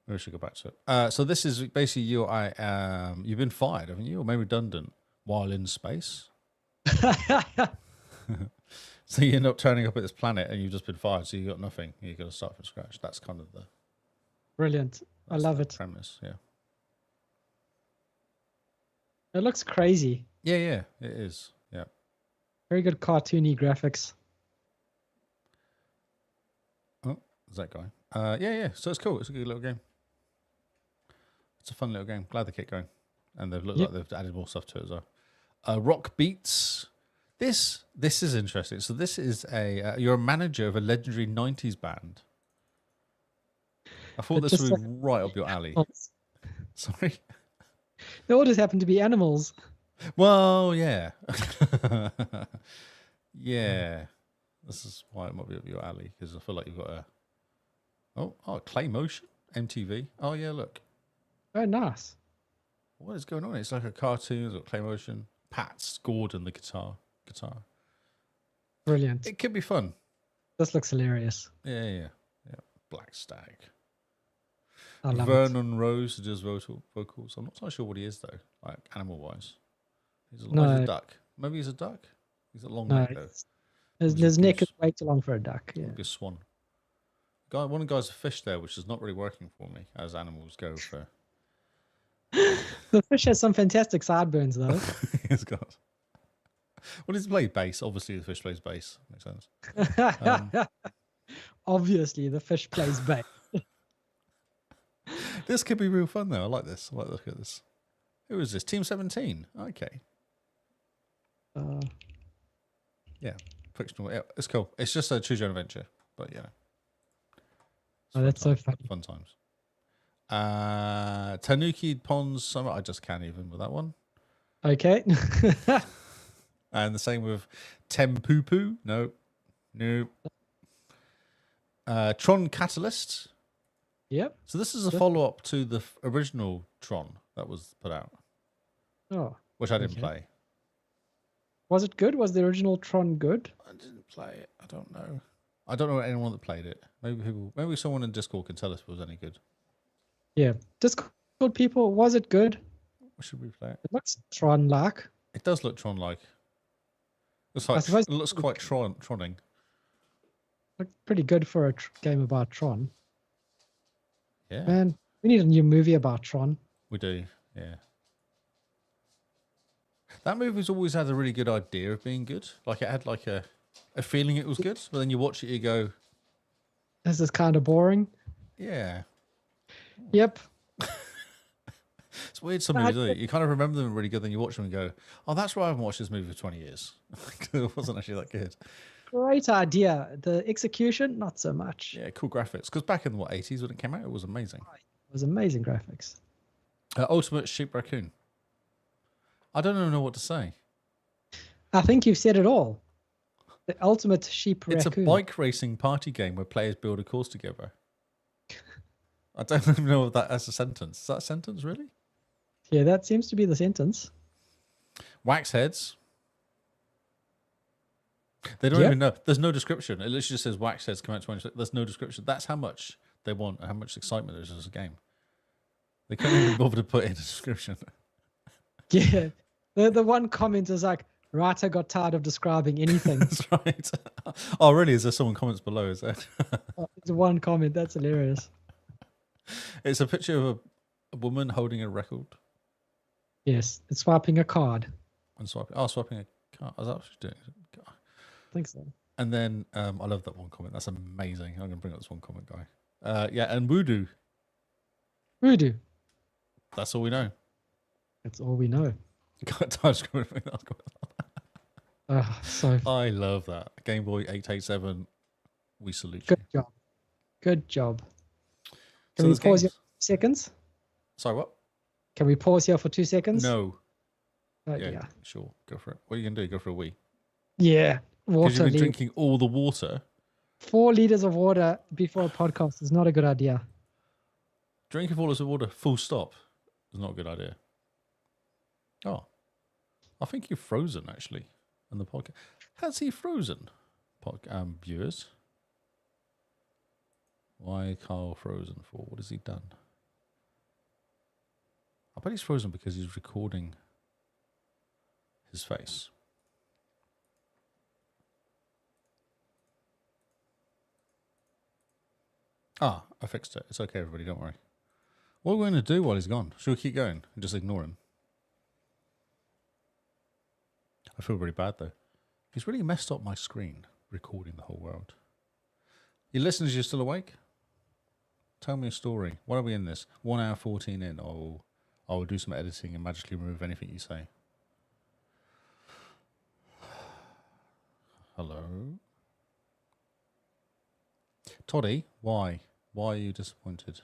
I should go back to it. So this is basically you've been fired, haven't you, or made redundant while in space. So you end up turning up at this planet, and you've just been fired, so you got nothing. You got to start from scratch. That's kind of the Brilliant. I love it. premise. Yeah. It looks crazy. Yeah, it is. Yeah. Very good cartoony graphics. Oh, is that guy? Yeah. So it's cool. It's a good little game. It's a fun little game. Glad they kept going, and they've looked like they've added more stuff to it as well. Rock Beats. This is interesting. So this is you're a manager of a legendary '90s band. I thought this would be right up your alley. Sorry. They all just happen to be animals. Well, yeah. Yeah. This is why it might be up your alley, because I feel like you've got a... Oh, Clay Motion? MTV? Oh, yeah, look. Oh, nice. What is going on? It's like a cartoon. It's got Clay Motion. Pat's Gordon, the guitar. Brilliant. It could be fun. This looks hilarious. Yeah. Black Stag. I love Vernon Rose does vocals. I'm not so sure what he is, though, like animal-wise. He's a duck. Maybe he's a duck? He's a long neck, though. His neck is way too long for a duck. Yeah. Maybe a swan. one of the guys a fish there, which is not really working for me as animals go for. The fish has some fantastic sideburns, though. He's got. Well, he's played bass. Obviously, the fish plays bass. Makes sense. Obviously, the fish plays bass. This could be real fun, though. I like this. I like look at this. Who is this? Team 17. Okay. Yeah, fictional. Yeah, it's cool. It's just a choose your own adventure, but yeah. Oh, that's so funny. Fun times. Tanuki Ponds Summer. I just can't even with that one. Okay. And the same with Tempupu. No. Tron Catalyst. Yep. So this is a follow-up to the original Tron that was put out. Oh. Which I didn't play. Was it good? Was the original Tron good? I didn't play it. I don't know. I don't know anyone that played it. Maybe someone in Discord can tell us if it was any good. Yeah. Discord people, was it good? Or should we play it? It looks Tron-like. It does look Tron-like. It looks quite Troning. Looked pretty good for a game about Tron. Yeah. Man, we need a new movie about Tron. We do, yeah. That movie's always had a really good idea of being good. Like it had like a feeling it was good, but then you watch it, you go, This is kind of boring. yeah. Yep. It's weird some movies, isn't it? You kind of remember them really good, then you watch them and go, oh, that's why I haven't watched this movie for 20 years. It wasn't actually that good. Great idea. The execution, not so much. Yeah, cool graphics. Because back in the 80s when it came out, it was amazing. It was amazing graphics. Ultimate Sheep Raccoon. I don't even know what to say. I think you've said it all. The ultimate sheep It's raccoon. a bike racing party game where players build a course together. I don't even know if that as a sentence. Is that a sentence, really? Yeah, that seems to be the sentence. Wax heads. They don't even know. There's no description. It literally just says wax heads come out 26. There's no description. That's how much they want and how much excitement there is as a game. They can't even bother to put in a description. Yeah. The one comment is like, writer got tired of describing anything. That's right. Oh, really? Is there someone comments below? Is that? It's one comment. That's hilarious. It's a picture of a woman holding a record Yes. It's swiping a card. and swiping. Oh, swiping a card. Is that what she's doing? I think so. And then I love that one comment. That's amazing. I'm going to bring up this one comment, guy. Yeah, and voodoo. Voodoo. That's all we know. That's all we know. So I love that. Game Boy 887. We salute good you. job. Good job. So Can we there's pause here games. for 2 seconds? Sorry, what? Can we pause here for 2 seconds? No. Oh, Yeah, yeah. sure. Go for it. What are you going to do? Go for a wee? Yeah. Because Water. you've been drinking all the water. 4 liters of water before a podcast is not a good idea. Drinking 4 liters of water, full stop, is not a good idea. Oh. I think you're frozen, actually, on the podcast. Has he frozen, viewers? Why Carl frozen for? What has he done? I bet he's frozen because he's recording his face. Ah, I fixed it. It's okay, everybody. Don't worry. What are we going to do while he's gone? Should we keep going and just ignore him? I feel really bad, though. He's really messed up my screen, recording the whole world. You listeners, you're still awake? Tell me a story. What are we in this? 1 hour 14 in. I'll do some editing and magically remove anything you say. Hello? Toddy, why? Why are you disappointed?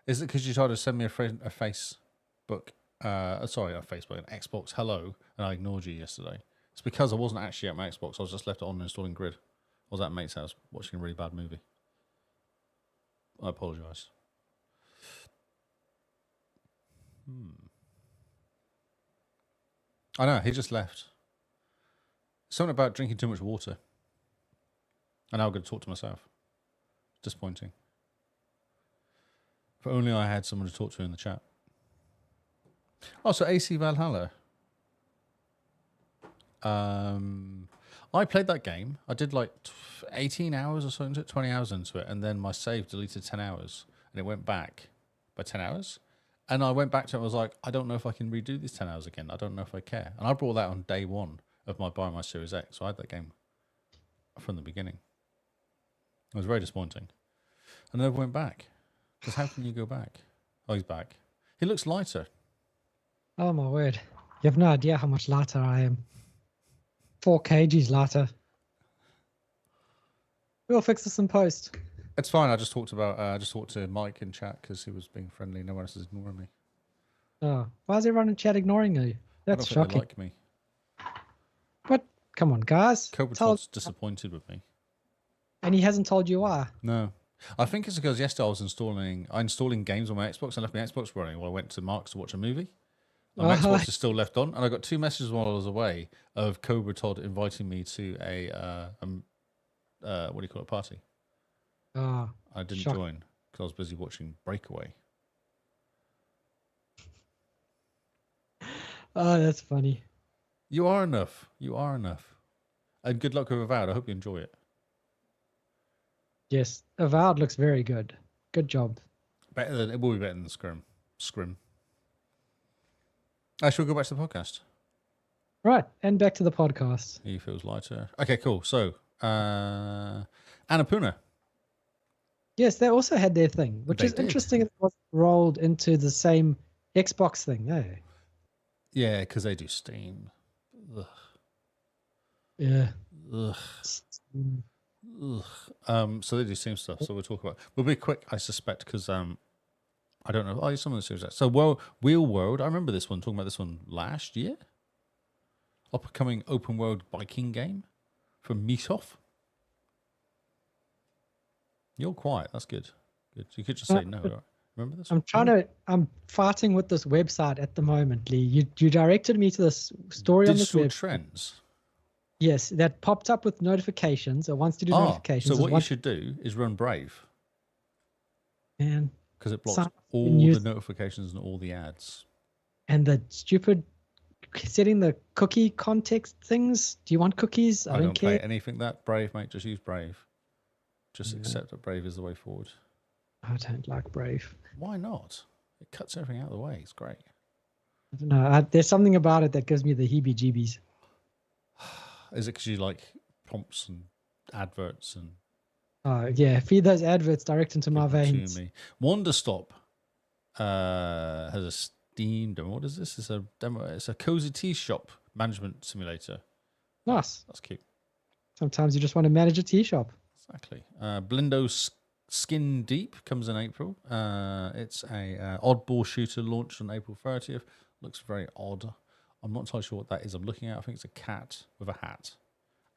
Is it because you tried to send me a Facebook, sorry, not Facebook, an Xbox hello, and I ignored you yesterday? It's because I wasn't actually at my Xbox. I was just left it on installing Grid. I was at mate's house watching a really bad movie. I apologise. I know, he just left. Something about drinking too much water. And now I'm going to talk to myself. Disappointing. If only I had someone to talk to in the chat. Oh, so AC Valhalla. I played that game. I did like 18 hours or something, 20 hours into it, and then my save deleted 10 hours, and it went back by 10 hours. And I went back to it and was like, I don't know if I can redo these 10 hours again. I don't know if I care. And I brought that on day one of my buying my Series X. So I had that game from the beginning. It was very disappointing. I never went back. Because how can you go back? Oh, he's back. He looks lighter. Oh my word! You have no idea how much lighter I am. 4 kgs lighter. We'll fix this in post. It's fine. I just talked to Mike in chat because he was being friendly. No one else is ignoring me. Oh, why is everyone in chat ignoring you? That's I don't think shocking. they like me. But come on, guys. Cobra Todd's disappointed with me. And he hasn't told you why. No. I think it's because yesterday I was installing games on my Xbox and left my Xbox running while I went to Mark's to watch a movie. My Xbox is still left on, and I got 2 messages while I was away of Cobra Todd inviting me to a what do you call it, party. Oh, I didn't join because I was busy watching Breakaway. Oh, that's funny. You are enough. And good luck with Avowed. I hope you enjoy it. Yes, Avowed looks very good. Good job. It will be better than Scrim. I shall go back to the podcast. Right, and back to the podcast. He feels lighter. Okay, cool. So, Annapurna. Yes, they also had their thing, which is interesting. It was rolled into the same Xbox thing. Eh? Yeah, because they do Steam. Ugh. Yeah. Ugh. Ugh. So they do Steam stuff. So we'll talk about. We'll be quick, I suspect, because I don't know. Oh, some of the series. So, Wheel World. I remember this one. Talking about this one last year. Upcoming open world biking game from Meetoff. You're quiet. That's good. Good. You could just say no. Right? Remember this? I'm fighting with this website at the moment, Lee. You directed me to this story on this website. Digital Trends. Yes, that popped up with notifications. It wants to do notifications. So what you should do is run Brave. Man. Because it blocks all the notifications and all the ads. And the stupid setting the cookie context things. Do you want cookies? I don't care. Play anything that Brave, mate. Just use Brave. Just accept that Brave is the way forward. I don't like Brave. Why not? It cuts everything out of the way. It's great. I don't know. There's something about it that gives me the heebie-jeebies. Is it because you like prompts and adverts and? Yeah, feed those adverts direct into my veins. To me. Wonderstop has a Steam demo. What is this? It's a demo. It's a cozy tea shop management simulator. Nice. That's cute. Sometimes you just want to manage a tea shop. Exactly. Blindo Skin Deep comes in April. It's a oddball shooter launched on April 30th. Looks very odd. I'm not entirely sure what that is. I'm looking at. I think it's a cat with a hat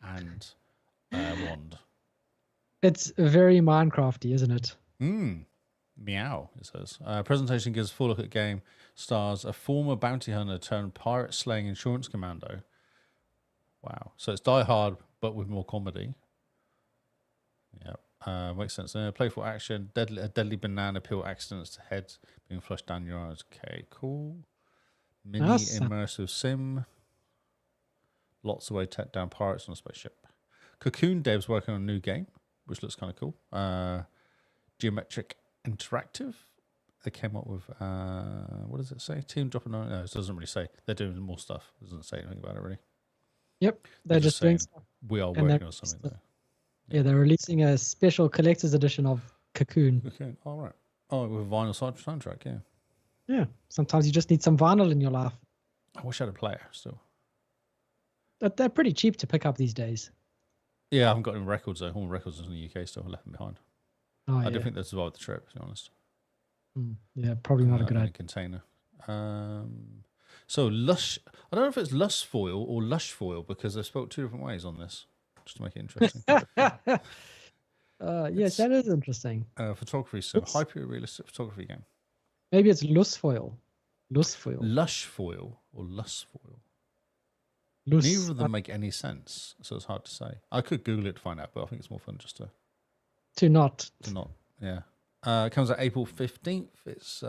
and a wand. It's very Minecrafty, isn't it? Meow, it says. Presentation gives a full look at game. Stars a former bounty hunter turned pirate slaying insurance commando. Wow. So it's Die Hard, but with more comedy. Yeah. Makes sense. Playful action. Deadly banana peel accidents to heads being flushed down your eyes. Okay, cool. Mini immersive sim. Lots of way to take down pirates on a spaceship. Cocoon devs working on a new game, which looks kind of cool. Geometric Interactive. They came up with, what does it say? Team dropping on. No, it doesn't really say. They're doing more stuff. It doesn't say anything about it, really. Yep. They're just doing stuff. We are working on something there. Yeah, they're releasing a special collector's edition of Cocoon. Cocoon. All right. Oh, with a vinyl soundtrack, yeah. Yeah. Sometimes you just need some vinyl in your life. I wish I had a player still. But they're pretty cheap to pick up these days. Yeah, I haven't got any records though. All my records in the UK still. I left them behind. I don't think they survived the trip, to be honest. Yeah, probably not a good idea. Container. So Lush. I don't know if it's Lush Foil or Lush Foil because they spelled 2 different ways on this, just to make it interesting. Yes, that is interesting. Photography sim, hyper-realistic photography game. Maybe it's Lusfoil. Lush Foil or Lush Foil. Neither of them make any sense, so it's hard to say. I could Google it to find out, but I think it's more fun just to not. Yeah. It comes out April 15th. It's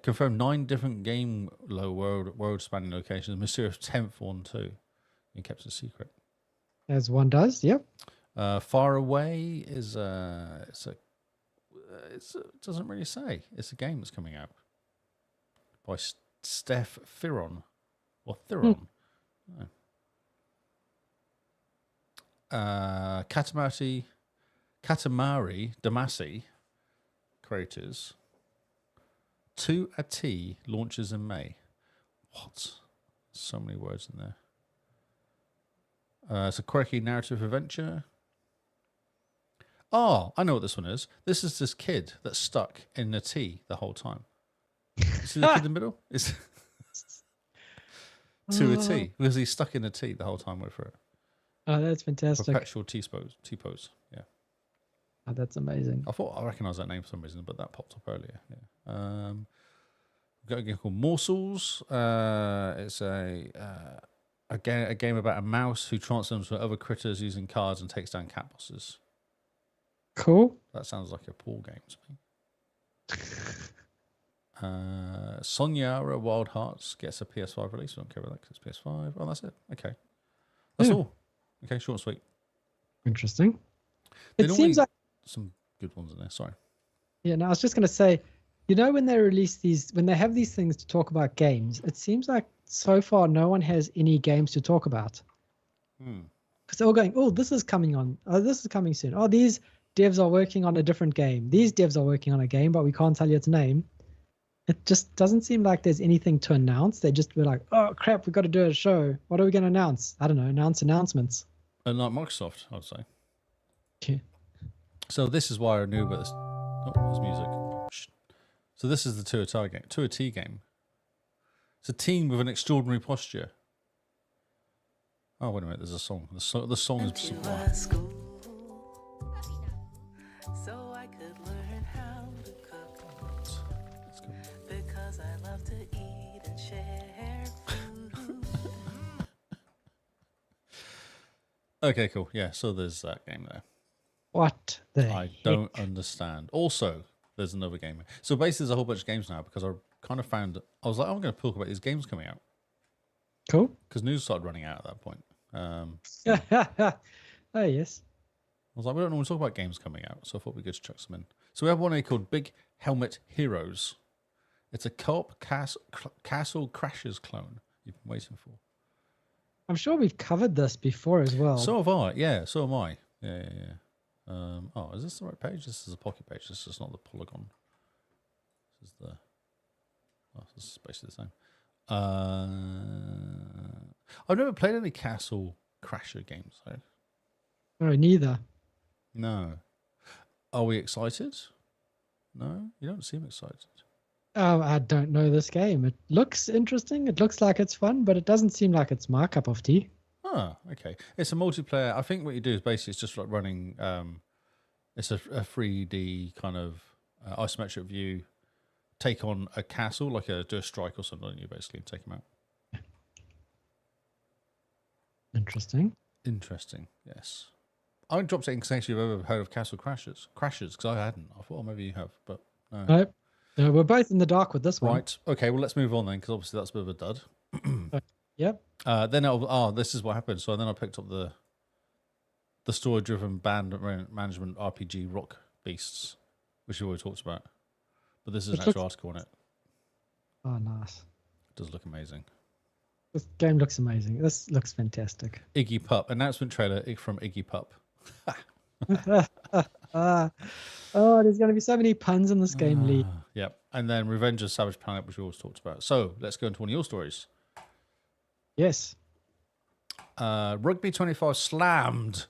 confirmed 9 different game world spanning locations. Mysterious 10th one too. Being kept a secret. As one does. Yep. Far Away is it doesn't really say. It's a game that's coming out by Steph Thiron or Thiron. Katamari Damacy creators. 2 a T launches in May. What? So many words in there. It's a quirky narrative adventure. Oh, I know what this one is. This is this kid that's stuck in a T the whole time. See the kid in the middle? It's to a T because he's stuck in a T the whole time. Wait for it. Oh, that's fantastic. Perpetual T-pose. Yeah. Oh, that's amazing. I thought I recognised that name for some reason, but that popped up earlier. Yeah. We've got a game called Morsels. It's a game about a mouse who transforms into other critters using cards and takes down cat bosses. Cool. That sounds like a pool game to me. Sonyara Wild Hearts gets a PS5 release. I don't care about that because it's PS5. Oh, that's it. Okay. That's all. Okay, short and sweet. Interesting. It seems like some good ones in there. Sorry. Yeah, no, I was just going to say, when they release these, when they have these things to talk about games, it seems like so far no one has any games to talk about. Because they're all going, oh, this is coming on. Oh, this is coming soon. Oh, these devs are working on a different game. These devs are working on a game, but we can't tell you its name. It just doesn't seem like there's anything to announce. They just were like, oh, crap, we've got to do a show. What are we going to announce? I don't know, announce announcements. And like Microsoft, I'd say. Okay. So this is why I knew about this. Oh, there's music. Shh. So this is the 2 game. It's a team with an extraordinary posture. Oh, wait a minute, there's a song. The song is... So I could learn how to cook. Because I love to eat and share food. Okay, cool. Yeah, so there's that game there. What the I don't understand. Also, there's another game. So basically, there's a whole bunch of games now because I kind of found... I was like, I'm going to talk about these games coming out. Cool. Because news started running out at that point. Oh, yes. I was like, we don't normally talk about games coming out, so I thought we could chuck some in. So we have one here called Big Helmet Heroes. It's a co-op Castle Crashers clone you've been waiting for. I'm sure we've covered this before as well. So have I. Yeah, so am I. Yeah. Oh, is this the right page? This is a pocket page. This is not the polygon. This is the... Oh, this is basically the same. I've never played any Castle Crasher games, though. No, neither. No. Are we excited? No? You don't seem excited. Oh, I don't know this game. It looks interesting. It looks like it's fun, but it doesn't seem like it's my cup of tea. Oh, okay. It's a multiplayer. I think what you do is basically it's just like running. It's a 3D kind of isometric view. Take on a castle, like do a strike or something, and you basically take them out. Interesting. Interesting. Yes. I dropped it in case you've ever heard of Castle Crashers, because I hadn't. I thought maybe you have, but no. Nope. No, we're both in the dark with this one. Right. Okay. Well, let's move on then, because obviously that's a bit of a dud. Yep. Then this is what happened. So then I picked up the story-driven band management RPG Rock Beasts, which we already talked about. But this is an actual article on it. Oh, nice. It does look amazing. This game looks amazing. This looks fantastic. Iggy Pup announcement trailer from Iggy Pup. Oh, there's going to be so many puns in this game, Lee. Yep. And then Revenge of Savage Planet, which we always talked about. So let's go into one of your stories. Yes. Rugby 25 slammed.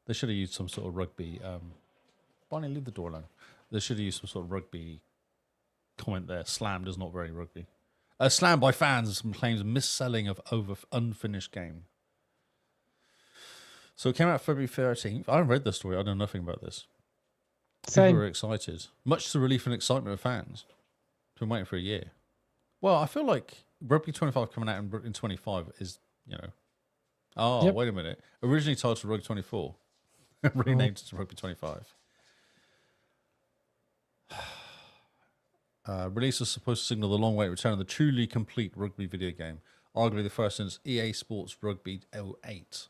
They should have used some sort of rugby. Bonnie, leave the door alone. They should have used some sort of rugby comment there. Slammed is not very rugby. Slammed by fans and claims mis-selling of unfinished game. So it came out February 13th. I haven't read the story. I know nothing about this. Same. People were excited. Much to the relief and excitement of fans. Been waiting for a year. Well, I feel like Rugby 25 coming out in 25 is, Oh, Wait a minute. Originally titled Rugby 24. Renamed to Rugby 25. Release was supposed to signal the long-awaited return of the truly complete rugby video game. arguably the first since EA Sports Rugby '08.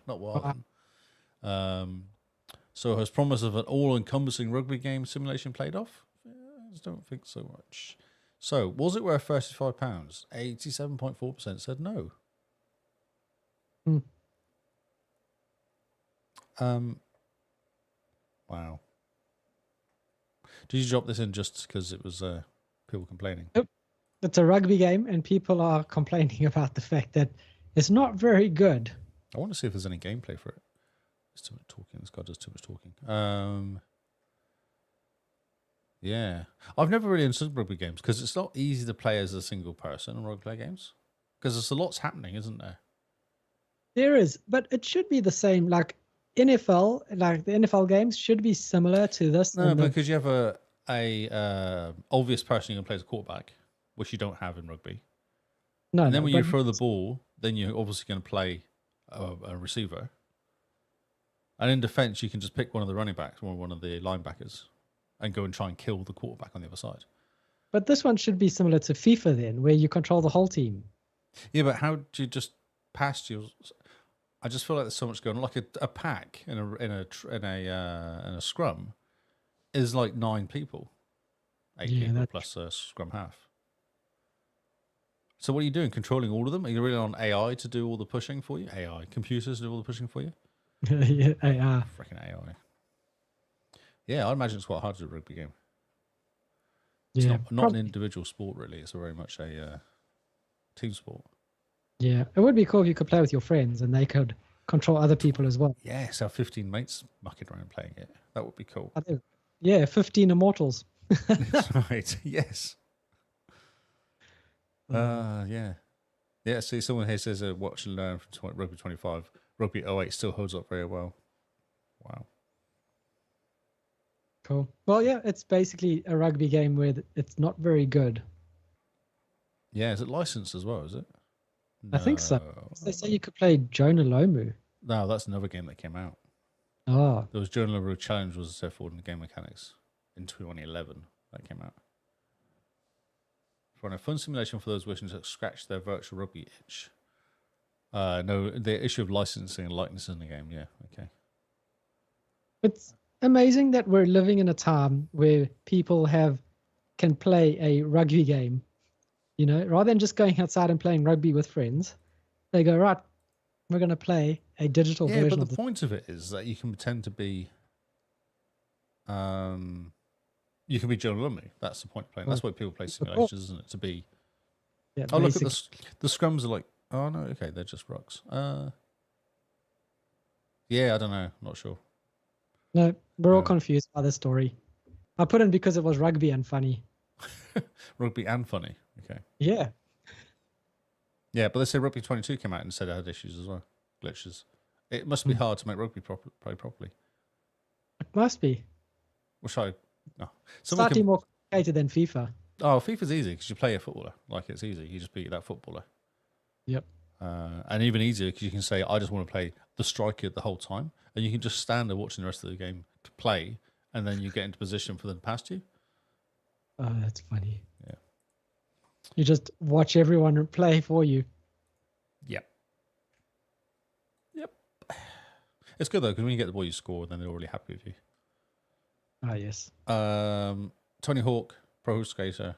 Not wild. So has promise of an all-encompassing rugby game simulation played off? I don't think so much. So, was it worth £35? 87.4% said no. Wow. Did you drop this in just because it was people complaining? Nope. It's a rugby game, and people are complaining about the fact that it's not very good. I want to see if there's any gameplay for it. There's too much talking. This guy does too much talking. Yeah. I've never really understood rugby games because it's not easy to play as a single person in rugby play games. Because there's a lot's happening, isn't there? There is, but it should be the same. Like NFL, like the NFL games should be similar to this. No, because you have a obvious person who can play as a quarterback, which you don't have in rugby. No, and then no, when you throw the ball, then you're obviously going to play a receiver. And in defense, you can just pick one of the running backs or one of the linebackers and go and try and kill the quarterback on the other side. But this one should be similar to FIFA then, where you control the whole team. Yeah, but how do you just pass your? I just feel like there's so much going on. Like a pack in a scrum is like 9 people, 8 people plus a scrum half. So what are you doing? Controlling all of them? Are you really on AI to do all the pushing for you? AI computers do all the pushing for you? Yeah, Freaking AI. Yeah, I imagine it's quite hard to do a rugby game. It's not an individual sport, really. It's very much a team sport. Yeah, it would be cool if you could play with your friends and they could control other people as well. Yes, have 15 mates mucking around playing it. That would be cool. Yeah, 15 immortals. That's right. Yes. Yeah. Yeah, see, someone here says watch and learn from Rugby 25. Rugby 08 still holds up very well. Wow. Cool. Well, yeah, it's basically a rugby game where it's not very good. Yeah, is it licensed as well, is it? I think so. They say you could play Jonah Lomu. No, that's another game that came out. Oh. There was Jonah Lomu Challenge was set forward in the game mechanics in 2011. That came out. For a fun simulation for those wishing to scratch their virtual rugby itch. No, the issue of licensing and likeness in the game. Yeah, okay. It's amazing that we're living in a time where people can play a rugby game. You know, rather than just going outside and playing rugby with friends, they go, right, we're going to play a digital version. Yeah, but the point of it is that you can pretend to be, you can be Joe Lumley. That's the point of playing. That's why people play simulations, isn't it? To be. Yeah, oh, look at the scrums are like, oh no, okay, they're just rocks. Yeah, I don't know, not sure. No, we're all confused by the story. I put in because it was rugby and funny. Rugby and funny. Okay. Yeah. Yeah, but they say Rugby 22 came out and said it had issues as well, glitches. It must be hard to make rugby play properly. It must be. No. Slightly more complicated than FIFA. Oh, FIFA's easy because you play a footballer. Like, it's easy. You just beat that footballer. Yep. And even easier because you can say, I just want to play the striker the whole time. And you can just stand there watching the rest of the game to play. And then you get into position for them to pass you. Oh, that's funny. Yeah. You just watch everyone play for you. Yep. It's good though, because when you get the ball, you score, then they're already happy with you. Ah, yes. Tony Hawk, Pro Skater,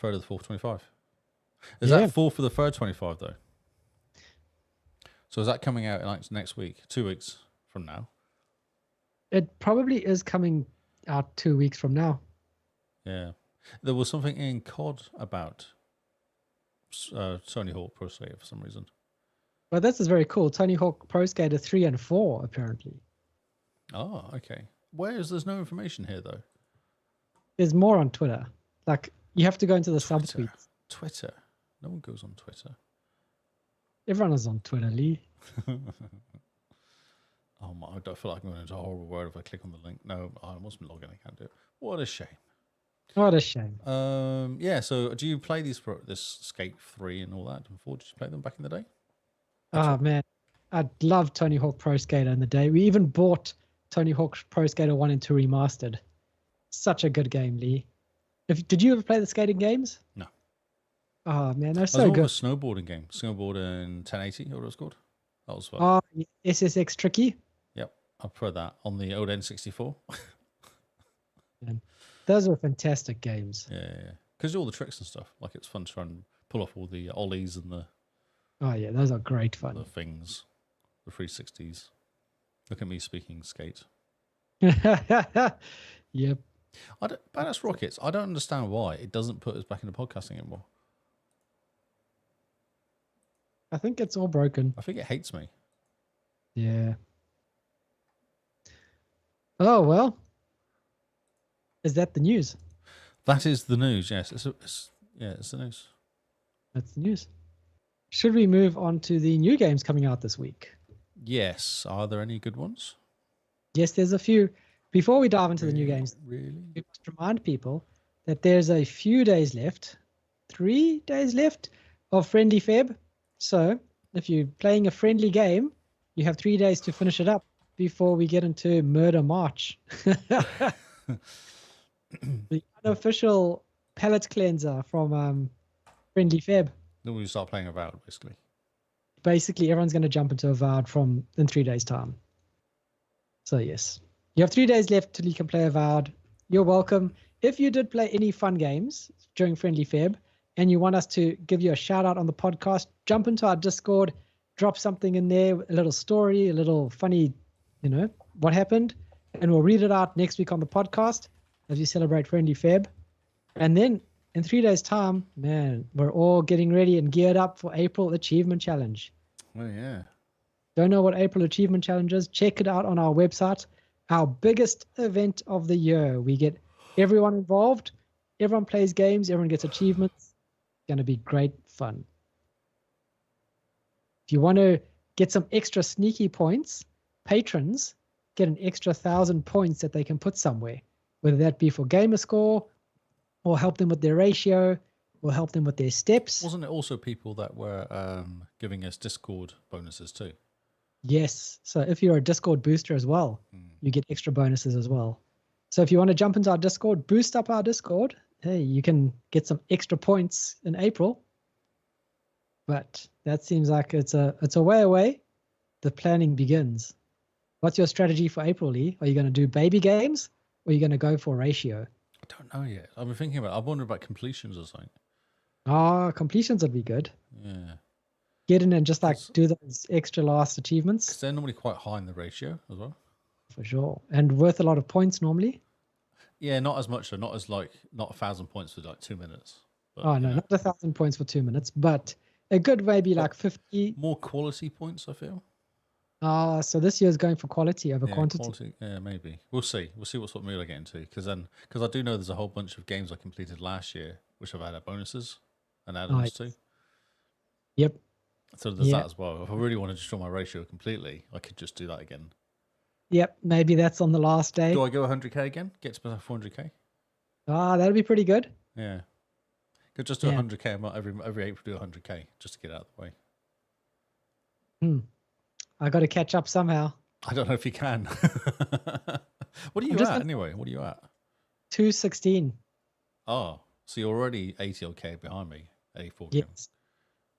3rd of the 4th, 25. Is that 4th for the 3rd 25 though? So is that coming out like next week, 2 weeks from now? It probably is coming out 2 weeks from now. Yeah. There was something in COD about Tony Hawk Pro Skater for some reason. Well, this is very cool. Tony Hawk Pro Skater 3 and 4, apparently. Oh, okay. There's no information here, though. There's more on Twitter. Like, you have to go into the subtweets. Twitter? No one goes on Twitter. Everyone is on Twitter, Lee. Oh my, I feel like I'm going into a horrible word if I click on the link. No, I must log in. I can't do it. What a shame. What a shame. Yeah, so do you play this Skate 3 and all that before? Did you play them back in the day? Oh, man. I loved Tony Hawk Pro Skater in the day. We even bought Tony Hawk Pro Skater 1 and 2 remastered. Such a good game, Lee. Did you ever play the skating games? No. Oh man, they're I was so more good. of a snowboarding game. Snowboarding 1080, or what it was called. That was fun. Oh, SSX Tricky. Yep, I prefer that on the old N64. Man, those are fantastic games. Yeah. Because all the tricks and stuff. Like it's fun to try and pull off all the ollies and Oh yeah, those are great the fun. things, the 360s. Look at me speaking skate. Yep. Badass Rockets. I don't understand why it doesn't put us back into podcasting anymore. I think it's all broken. I think it hates me. Yeah. Oh well. Is that the news? That is the news. Yes, it's the news. That's the news. Should we move on to the new games coming out this week? Yes. Are there any good ones? Yes, there's a few. Before we dive into the new games, Really? we must remind people that there's a few days left, 3 days left of Friendly Feb. So if you're playing a friendly game, you have 3 days to finish it up before we get into Murder March. The unofficial palate cleanser from Friendly Feb. Then we start playing Avowed, basically. Basically, everyone's going to jump into Avowed in 3 days' time. So yes, you have 3 days left till you can play Avowed. You're welcome. If you did play any fun games during Friendly Feb and you want us to give you a shout out on the podcast, jump into our Discord, drop something in there, a little story, a little funny, what happened, and we'll read it out next week on the podcast as we celebrate Friendly Feb. And then in 3 days' time, man, we're all getting ready and geared up for April Achievement Challenge. Oh, yeah. Don't know what April Achievement Challenge is? Check it out on our website. Our biggest event of the year. We get everyone involved. Everyone plays games. Everyone gets achievements. It's going to be great fun. If you want to get some extra sneaky points, patrons get an extra 1,000 points that they can put somewhere, whether that be for gamer score or help them with their ratio or help them with their steps. Wasn't it also people that were giving us Discord bonuses too? Yes. So if you're a Discord booster as well, you get extra bonuses as well. So if you want to jump into our Discord, boost up our Discord, hey, you can get some extra points in April. But that seems like it's a way away. The planning begins. What's your strategy for April, Lee? Are you going to do baby games or are you going to go for ratio? I don't know yet. I've been thinking about it. I wonder about completions or something. Completions would be good. Yeah. Get in and just do those extra last achievements. Because they're normally quite high in the ratio as well. For sure. And worth a lot of points normally. Yeah, not as much. Not 1,000 points for 2 minutes. But, no, not 1,000 points for 2 minutes, but a good maybe like 50. More quality points, I feel. So this year's going for quality over quantity. Yeah, maybe. We'll see. We'll see what sort of mood I get into. Because I do know there's a whole bunch of games I completed last year, which I've added bonuses and add-ons to. Yep. So there's that as well. If I really want to destroy my ratio completely, I could just do that again. Yep, maybe that's on the last day. Do I go 100k again? Get to 400k? That'll be pretty good. Yeah. Could just do 100k a month, every April do 100k just to get out of the way. I got to catch up somehow. I don't know if you can. What are you at anyway? What are you at? 216. Oh, so you're already 80k behind me. 84k. Yes.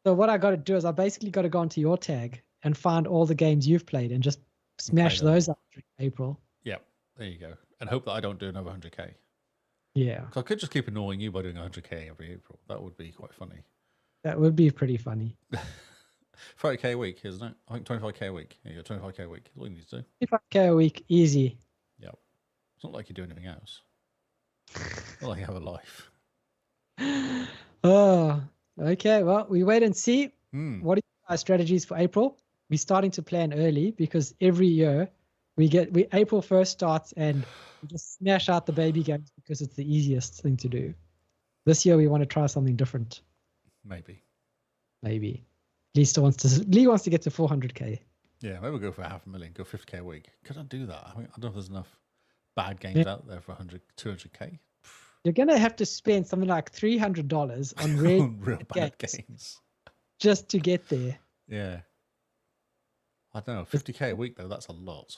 So what I got to do is I basically got to go onto your tag and find all the games you've played and just smash those up in April. Yeah, there you go. And hope that I don't do another 100k. Yeah. So I could just keep annoying you by doing 100k every April. That would be quite funny. That would be pretty funny. 30k a week, isn't it? I think 25k a week. Yeah, 25k a week. That's all you need to do. 25k a week, easy. Yep. It's not like you do anything else. Not like you have a life. Oh, okay. Well, we wait and see. What are our strategies for April? We're starting to plan early because every year April 1st starts and we just smash out the baby games because it's the easiest thing to do. This year we want to try something different. Maybe. Lee wants to get to 400k. Yeah, maybe we'll go for 500,000, go 50k a week. Could I do that? I don't know if there's enough bad games out there for 200k. You're going to have to spend something like $300 on real bad games just to get there. Yeah. I don't know. 50k a week, though, that's a lot.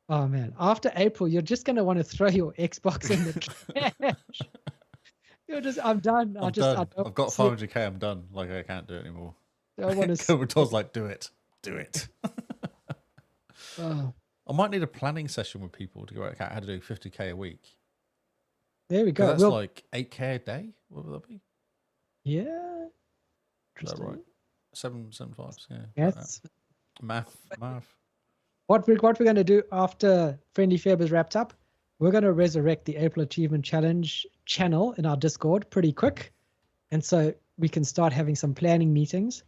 Oh, man. After April, you're just going to want to throw your Xbox in the trash. I'm done. I'm done. I've got 500k. I'm done. Like I can't do it anymore. I want to. Covertall's like, do it. Oh, I might need a planning session with people to work out how to do 50k a week. there we go. That's like 8k a day. What would that be? Yeah. Is that right? 7.75. Yeah. Yes. Like math. What we're going to do after Friendly Feb is wrapped up, we're going to resurrect the April Achievement Challenge channel in our Discord pretty quick. And so we can start having some planning meetings.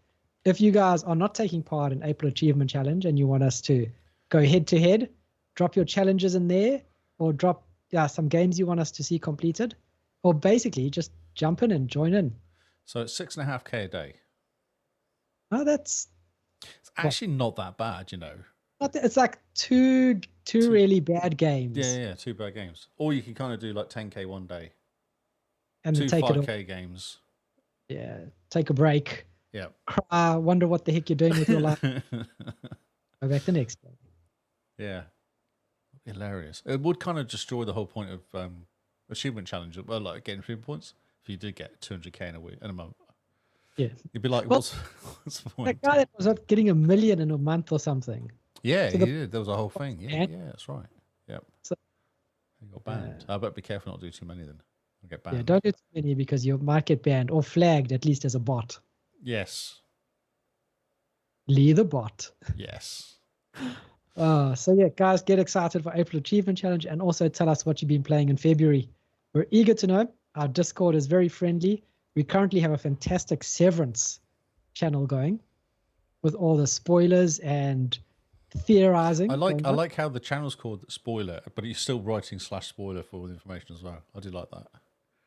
If you guys are not taking part in April Achievement Challenge and you want us to go head to head, drop your challenges in there, or drop some games you want us to see completed, or basically just jump in and join in. So it's 6.5k a day. Oh, it's actually not that bad, you know. It's like two really bad games. Yeah, 2 bad games. Or you can kind of do like 10k one day. And 2 take 5k games. Yeah, take a break. Yeah. Cry, wonder what the heck you're doing with your life. Go back the next day. Yeah. Hilarious. It would kind of destroy the whole point of achievement challenge. Well, like getting 3 points. If you did get 200k in a month. Yeah. You'd be like, well, what's the point? That guy that was getting 1 million in a month or something. Yeah, so he did. There was a whole thing. Yeah, that's right. Yep. So, he got banned. I better be careful not to do too many then. I'll get banned. Yeah, don't do too many because you might get banned or flagged at least as a bot. Yes. Lee the bot. Yes. So yeah, guys, get excited for April Achievement Challenge and also tell us what you've been playing in February. We're eager to know. Our Discord is very friendly. We currently have a fantastic Severance channel going with all the spoilers and theorizing. I like how the channel's called Spoiler, but you're still writing /spoiler for all the information as well. I do like that.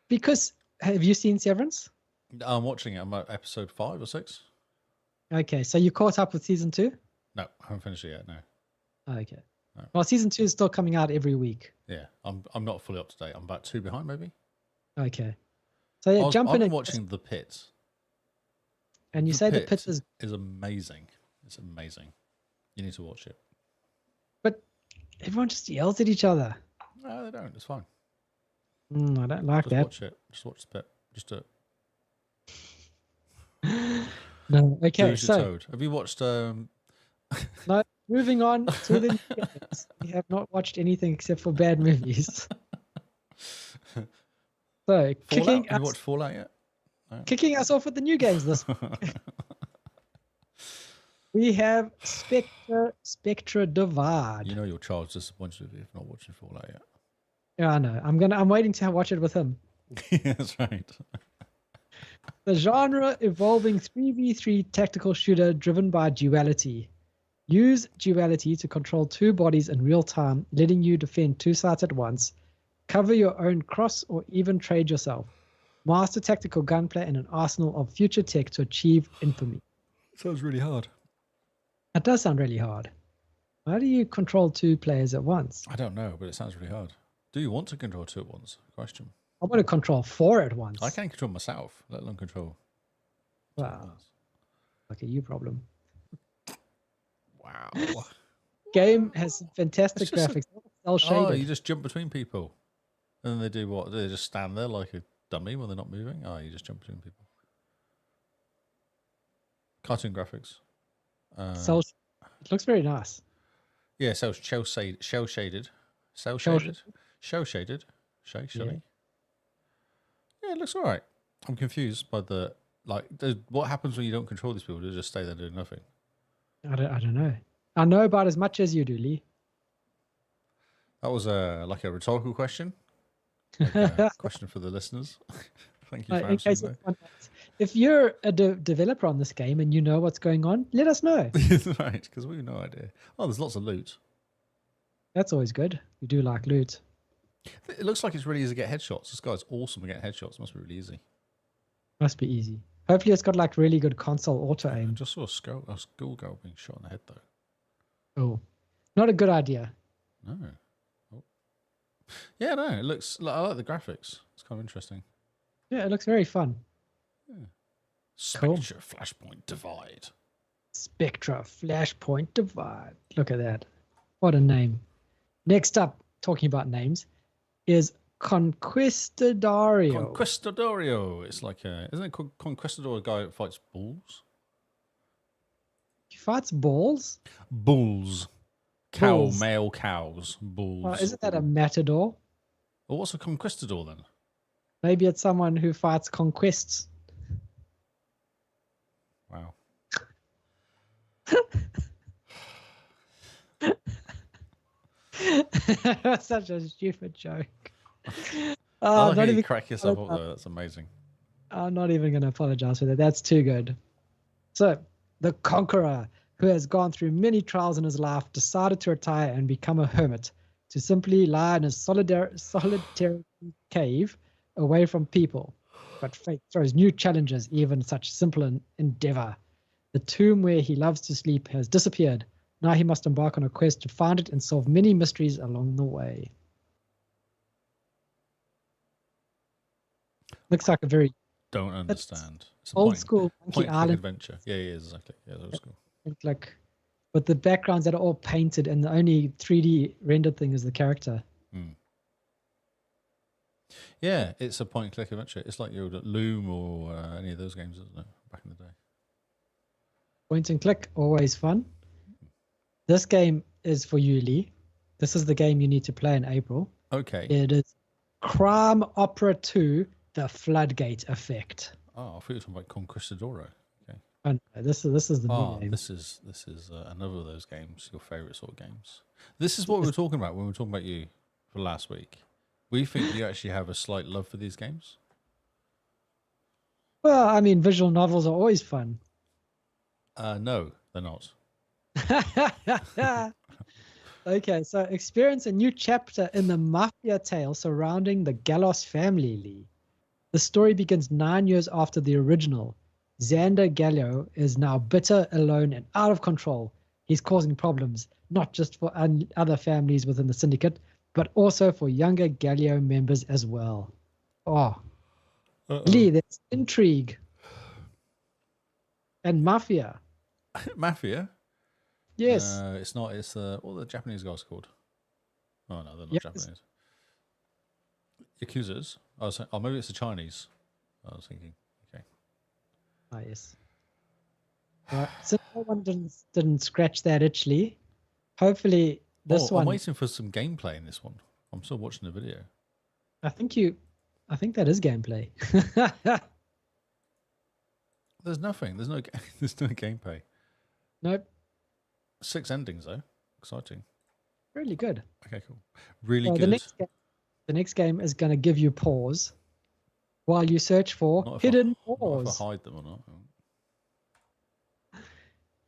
Because have you seen Severance? I'm watching it. I'm at episode 5 or 6. Okay, so you caught up with season 2? No, I haven't finished it yet. No. Okay. No. Well, season 2 is still coming out every week. Yeah, I'm not fully up to date. I'm about 2 behind, maybe. Okay. So yeah, jump in. I've been watching The Pit. And you say The Pit is amazing. It's amazing. You need to watch it. But everyone just yells at each other. No, they don't. It's fine. I don't like Just that. watch it. Just watch The Pit. Just do it. No. Okay. Lose your toad. Have you watched? No. Moving on to the new games. We have not watched anything except for bad movies. So Fallout? Have you watched Fallout yet? No. Kicking us off with the new games this week. We have Spectra Divide. You know your child's disappointed if you're not watching Fallout yet. Yeah, I know. I'm waiting to watch it with him. That's right. The genre evolving 3v3 tactical shooter driven by duality. Use duality to control 2 bodies in real time, letting you defend 2 sites at once. Cover your own cross or even trade yourself. Master tactical gunplay and an arsenal of future tech to achieve infamy. Sounds really hard. That does sound really hard. How do you control 2 players at once? I don't know, but it sounds really hard. Do you want to control 2 at once? Question. I want to control 4 at once. I can't control myself, let alone control. Wow. Like a you problem. Wow. Game has fantastic graphics. Cell shaded. Oh, you just jump between people. And then they do what? They just stand there like a dummy when they're not moving? Oh, you just jump between people. Cartoon graphics. It looks very nice. Yeah, so shell shaded. Yeah, it looks all right. I'm confused by what happens when you don't control these people? They just stay there doing nothing. I don't know. I know about as much as you do, Lee. That was a rhetorical question. Like a question for the listeners. Thank you for answering that. If you're a developer on this game and you know what's going on, let us know. Right, because we have no idea. Oh, there's lots of loot. That's always good. We do like loot. It looks like it's really easy to get headshots. This guy's awesome at getting headshots. It must be really easy. Must be easy. Hopefully it's got like really good console auto aim. I just saw a schoolgirl being shot in the head though. Oh, not a good idea. No. Oh. Yeah, no, it looks. I like the graphics. It's kind of interesting. Yeah, it looks very fun. Yeah. Spectra Flashpoint Divide. Spectra Flashpoint Divide. Look at that. What a name. Next up, talking about names, is Conquistadorio. Conquistadorio. It's like isn't it Conquistador a guy that fights bulls? He fights balls? Bulls. Bulls. Male cows. Bulls. Isn't that a matador? Well, what's a conquistador then? Maybe it's someone who fights conquests. Wow. Such a stupid joke. I like how you even, crack yourself up there. That's amazing. I'm not even going to apologize for that. That's too good. So, the conqueror, who has gone through many trials in his life, decided to retire and become a hermit, to simply lie in a solitary cave away from people. But fate throws new challenges, even such simple an endeavor. The tomb where he loves to sleep has disappeared. Now he must embark on a quest to find it and solve many mysteries along the way. Looks like a very Don't understand. It's a old school Monkey point-click Island adventure. Yeah, exactly. Yeah, old school. like with the backgrounds that are all painted and the only 3D rendered thing is the character. Yeah, it's a point-click adventure. It's like your Loom or any of those games, isn't it? Back in the day. Point and click, always fun. This game is for you, Lee. This is the game you need to play in April. Okay. It is Crime Opera 2, The Floodgate Effect. Oh, I thought you were talking about Conquistadoro. Okay. Oh, no, this is the new game. This is another of those games, your favourite sort of games. This is what we were talking about when we were talking about you for last week. We think you actually have a slight love for these games. Well, I mean, visual novels are always fun. No, they're not. Okay, so experience a new chapter in the mafia tale surrounding the Gallos family, Lee. The story begins 9 years after the original. Xander Gallo is now bitter, alone, and out of control. He's causing problems, not just for other families within the syndicate, but also for younger Gallo members as well. Oh, Lee, there's intrigue and mafia. Mafia? Yes. It's not. It's what are the Japanese guys called? Oh no, they're not Japanese. Yakuzas. Oh, maybe it's the Chinese. I was thinking. Okay. Ah, yes. Right. So no one didn't scratch that itch, Lee. Hopefully this one. I'm waiting for some gameplay in this one. I'm still watching the video. I think that is gameplay. There's nothing. There's no gameplay. Nope. 6 endings though. Exciting. Really good. Okay, cool. Really good. The next game is going to give you pause while you search for hidden pause. Not if I hide them or not.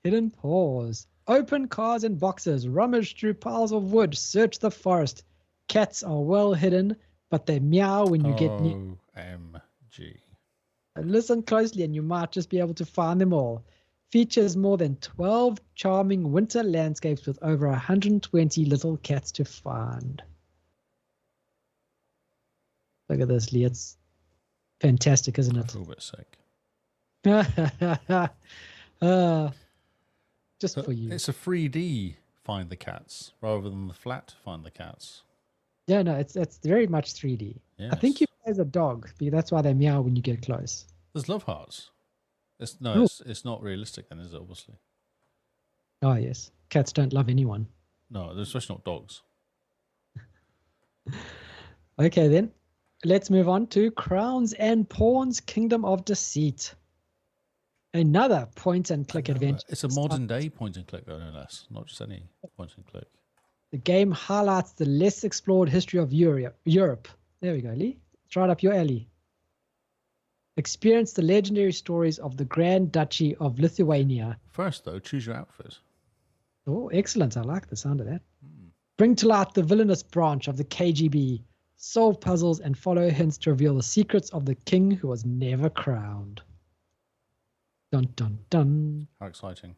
Hidden pause. Open cars and boxes. Rummage through piles of wood. Search the forest. Cats are well hidden, but they meow when you get near. OMG. Listen closely and you might just be able to find them all. Features more than 12 charming winter landscapes with over 120 little cats to find. Look at this, Lee. It's fantastic, isn't it? I feel a bit sick. Just for you. It's a 3D find the cats rather than the flat find the cats. Yeah, no, it's very much 3D. Yes. I think you play as a dog, because that's why they meow when you get close. There's love hearts. It's not realistic then, is it? Obviously. Oh yes, cats don't love anyone. No, especially not dogs. Okay then, let's move on to Crowns and Pawns: Kingdom of Deceit. Another point and click adventure. It's a modern day point and click, though, no less. Not just any point and click. The game highlights the less explored history of Europe. There we go, Lee. It's right up your alley. Experience the legendary stories of the Grand Duchy of Lithuania. First, though, choose your outfit. Oh, excellent. I like the sound of that. Bring to light the villainous branch of the KGB. Solve puzzles and follow hints to reveal the secrets of the king who was never crowned. Dun, dun, dun. How exciting.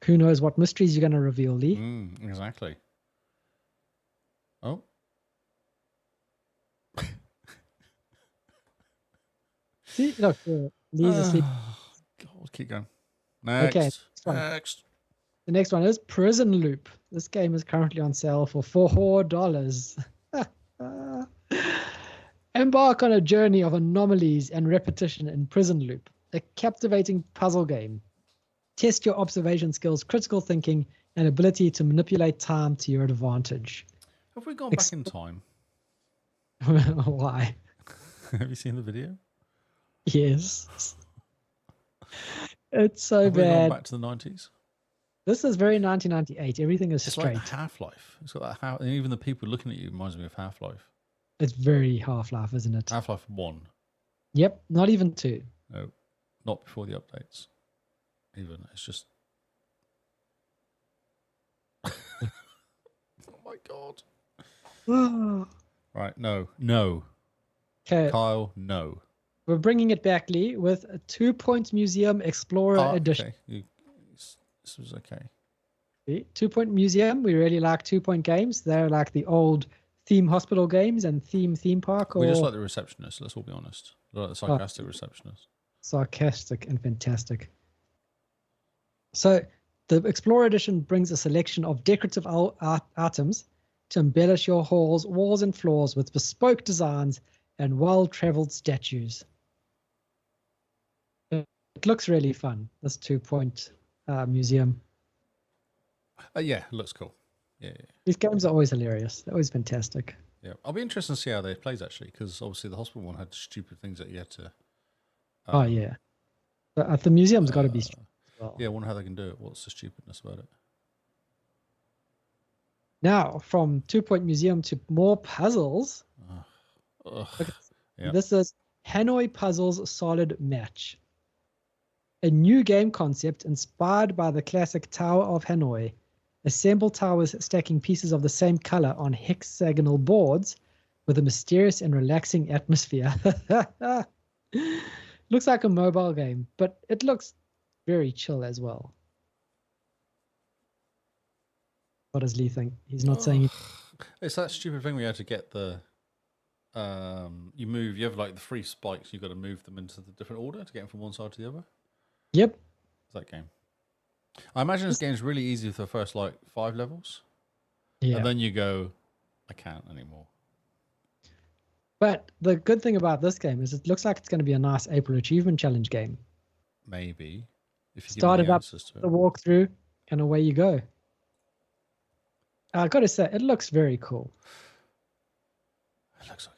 Who knows what mysteries you're going to reveal, Lee? Exactly. Oh. See, look, Lee's asleep. God, keep going. Next. Okay, Next. The next one is Prison Loop. This game is currently on sale for $4. Embark on a journey of anomalies and repetition in Prison Loop, a captivating puzzle game. Test your observation skills, critical thinking, and ability to manipulate time to your advantage. Have we gone back in time? Why? Have you seen the video? Yes. It's so Have we gone bad. back to the 90s? This is very 1998. Everything is It's straight. like Half-Life. It's got that and even the people looking at you reminds me of Half-Life. It's very Half-Life, isn't it? Half-Life 1. Yep, not even 2. No, not before the updates. Even. It's just... oh my God. Right, no. Okay, Kyle, no. we're bringing it back, Lee, with a 2 Point Museum Explorer Edition. Okay. This was okay. 2 Point Museum, we really like 2 Point games. They're like the old theme hospital games and theme park. We just like the receptionist, let's all be honest. We like the sarcastic receptionist. Sarcastic and fantastic. So the Explorer Edition brings a selection of decorative items to embellish your halls, walls, and floors with bespoke designs and well-traveled statues. It looks really fun, this 2 Point museum. Yeah, it looks cool. Yeah. These games are always hilarious. They're always fantastic. Yeah, I'll be interested to see how they plays actually, because obviously the hospital one had stupid things that you had to. Oh yeah, but the museum's got to be. Well. Yeah, I wonder how they can do it. What's the stupidness about it? Now, from 2 Point Museum to more puzzles. Yeah. This is Hanoi Puzzles Solid Match. A new game concept inspired by the classic Tower of Hanoi. Assemble towers stacking pieces of the same color on hexagonal boards with a mysterious and relaxing atmosphere. Looks like a mobile game, but it looks very chill as well. What does Lee think? He's not saying it. It's that stupid thing where you had to get the you have like the 3 spikes, you've got to move them into the different order to get them from one side to the other. Yep. It's that game. I imagine this game's really easy for the first like 5 levels. Yeah. And then you go, I can't anymore. But the good thing about this game is it looks like it's going to be a nice April Achievement Challenge game. Maybe. If you Start give it me up, answers to the it. walkthrough, and away you go. I got to say, it looks very cool. It looks okay.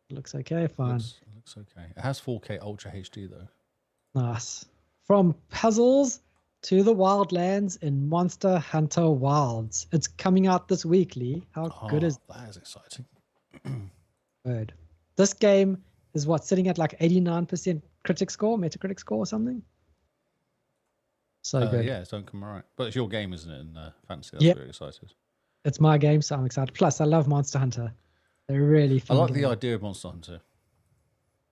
It looks okay, fine. It looks okay. It has 4K Ultra HD though. Nice. From puzzles to the wildlands in Monster Hunter Wilds. It's coming out this week, Lee. How good is that? Is exciting. Good. This game is sitting at like 89% critic score, Metacritic score or something? So good. Yeah, it's don't come right. But it's your game, isn't it? In Fantasy, that's Yep. really excited. It's my game, so I'm excited. Plus, I love Monster Hunter. They're really fun. I like the games. idea of Monster Hunter.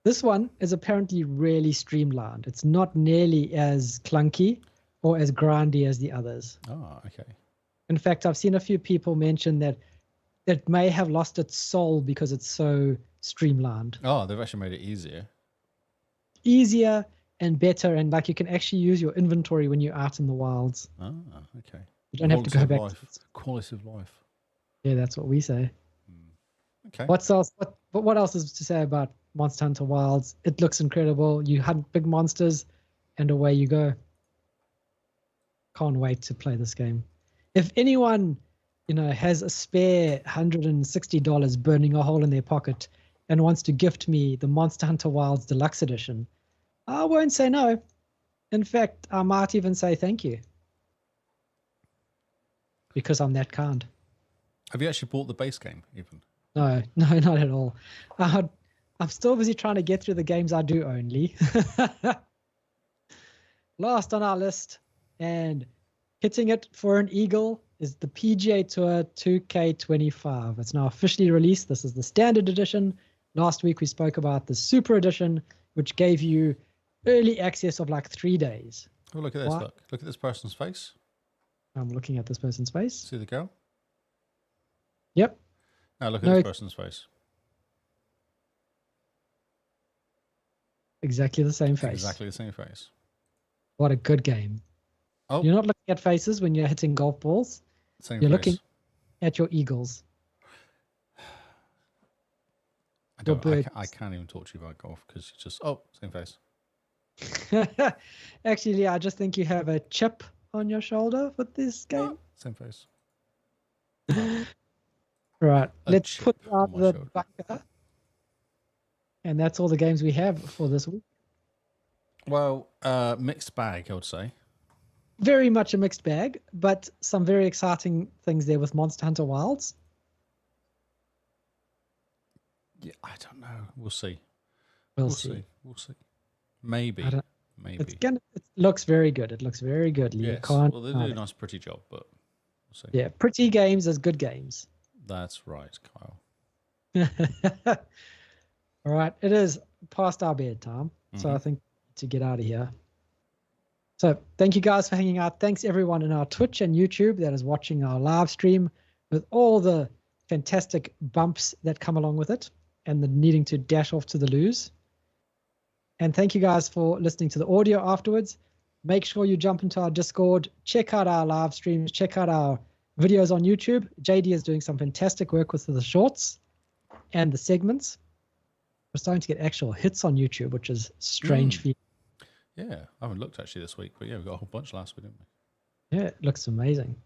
This one is apparently really streamlined. It's not nearly as clunky or as grindy as the others. Oh, okay. In fact, I've seen a few people mention that it may have lost its soul because it's so streamlined. Oh, they've actually made it easier. Easier and better, and like you can actually use your inventory when you're out in the wilds. Ah, okay. You don't have to go back. Quality of life. Yeah, that's what we say. Okay. What's else? What else is to say about Monster Hunter Wilds? It looks incredible. You hunt big monsters, and away you go. Can't wait to play this game. If anyone, has a spare $160 burning a hole in their pocket and wants to gift me the Monster Hunter Wilds Deluxe Edition, I won't say no. In fact, I might even say thank you. Because I'm that kind. Have you actually bought the base game even? No, not at all. I'm still busy trying to get through the games I do own, Lee. Last on our list, and hitting it for an eagle, is the PGA Tour 2K25. It's now officially released. This is the standard edition. Last week we spoke about the super edition, which gave you early access of like 3 days. Oh, look at this. Look at this person's face. I'm looking at this person's face. See the girl? Yep. Now look at this person's face. Exactly the same face. Exactly the same face. What a good game. Oh. You're not looking at faces when you're hitting golf balls. Same You're face. looking at your eagles. Your bird. I can't even talk to you about golf because you just same face. Actually, I just think you have a chip on your shoulder for this game. Same face. Right. Let's chip put on out my the shoulder. bunker. And that's all the games we have for this week. Well, mixed bag, I would say. Very much a mixed bag, but some very exciting things there with Monster Hunter Wilds. Yeah, I don't know. We'll see. We'll see. We'll see. Maybe. Maybe. It looks very good. It looks very good. Lee. Yes. Well, they do a nice, pretty job, but we'll see. Yeah, pretty games as good games. That's right, Kyle. All right. It is past our bedtime, so I think to get out of here. So thank you guys for hanging out. Thanks everyone in our Twitch and YouTube that is watching our live stream with all the fantastic bumps that come along with it and the needing to dash off to the loos. And thank you guys for listening to the audio afterwards. Make sure you jump into our Discord, check out our live streams, check out our videos on YouTube. JD is doing some fantastic work with the shorts and the segments. We're starting to get actual hits on YouTube, which is strange for you. Yeah, I haven't looked actually this week, but yeah, we got a whole bunch last week, didn't we? Yeah, it looks amazing.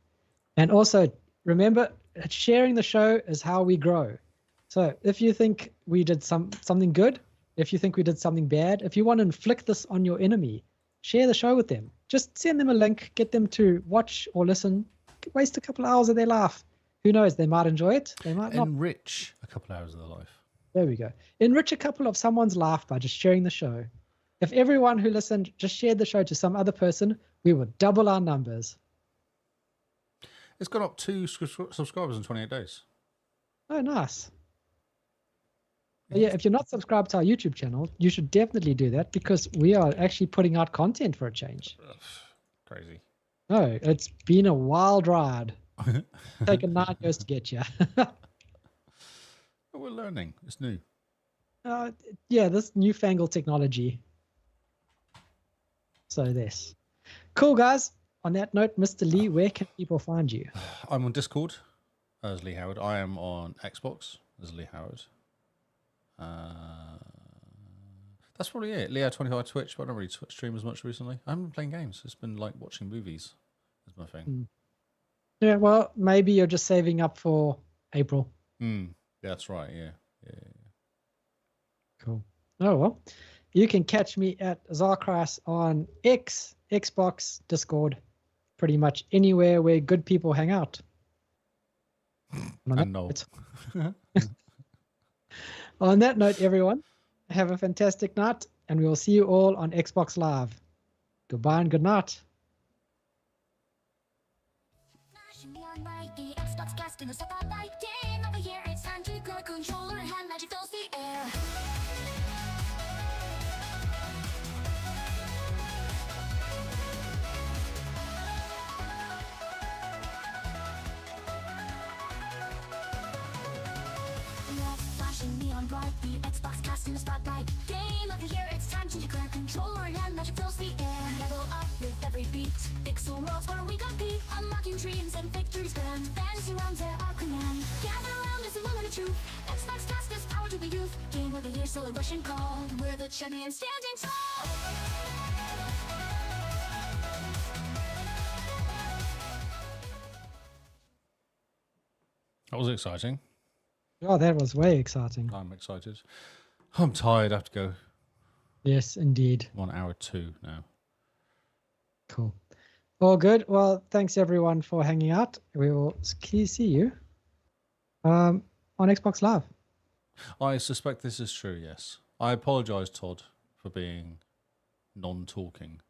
And also, remember, sharing the show is how we grow. So if you think we did something good, if you think we did something bad, if you want to inflict this on your enemy, share the show with them. Just send them a link, get them to watch or listen, waste a couple of hours of their life. Who knows? They might enjoy it. They might not. Enrich a couple of hours of their life. There we go. Enrich a couple of someone's life by just sharing the show. If everyone who listened just shared the show to some other person, we would double our numbers. It's gone up 2 subscribers in 28 days. Oh, nice. But yeah, if you're not subscribed to our YouTube channel, you should definitely do that because we are actually putting out content for a change. Ugh, crazy. No, it's been a wild ride. Taken 9 years to get you. We're learning. It's new. Yeah, this newfangled technology. So this. Cool, guys. On that note, Mr. Lee, where can people find you? I'm on Discord as Lee Howard. I am on Xbox as Lee Howard. That's probably it. Leo25 Twitch, but I don't really stream as much recently. I haven't been playing games. It's been like watching movies is my thing. Yeah, well, maybe you're just saving up for April. Yeah, that's right. Yeah. Cool. Oh, well. You can catch me at Zarkras on Xbox, Discord, pretty much anywhere where good people hang out. And no. On that note, everyone, have a fantastic night, and we will see you all on Xbox Live. Goodbye and good night. The XboxCast in the spotlight. Game over here, it's time to grab a controller and hand magic fills the air. Flashing neon bright, the XboxCast in the spotlight. Game over here, it's time to grab a controller and hand magic fills the air. Level up with every beat. Pixel worlds where we compete, unlocking dreams and victories grand. Fantasy realms at our command. Gather around as a moment of truth. XboxCast is power to the youth. Game of the year celebration call. We're the champions standing tall. That was exciting. Oh, that was way exciting. I'm excited. I'm tired. I have to go. Yes, indeed. 1 hour 2 now. Cool. All good. Well, thanks everyone for hanging out. We will see you on Xbox Live. I suspect this is true, yes. I apologise, Todd, for being non-talking.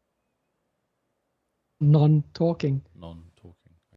Non-talking. Non-talking.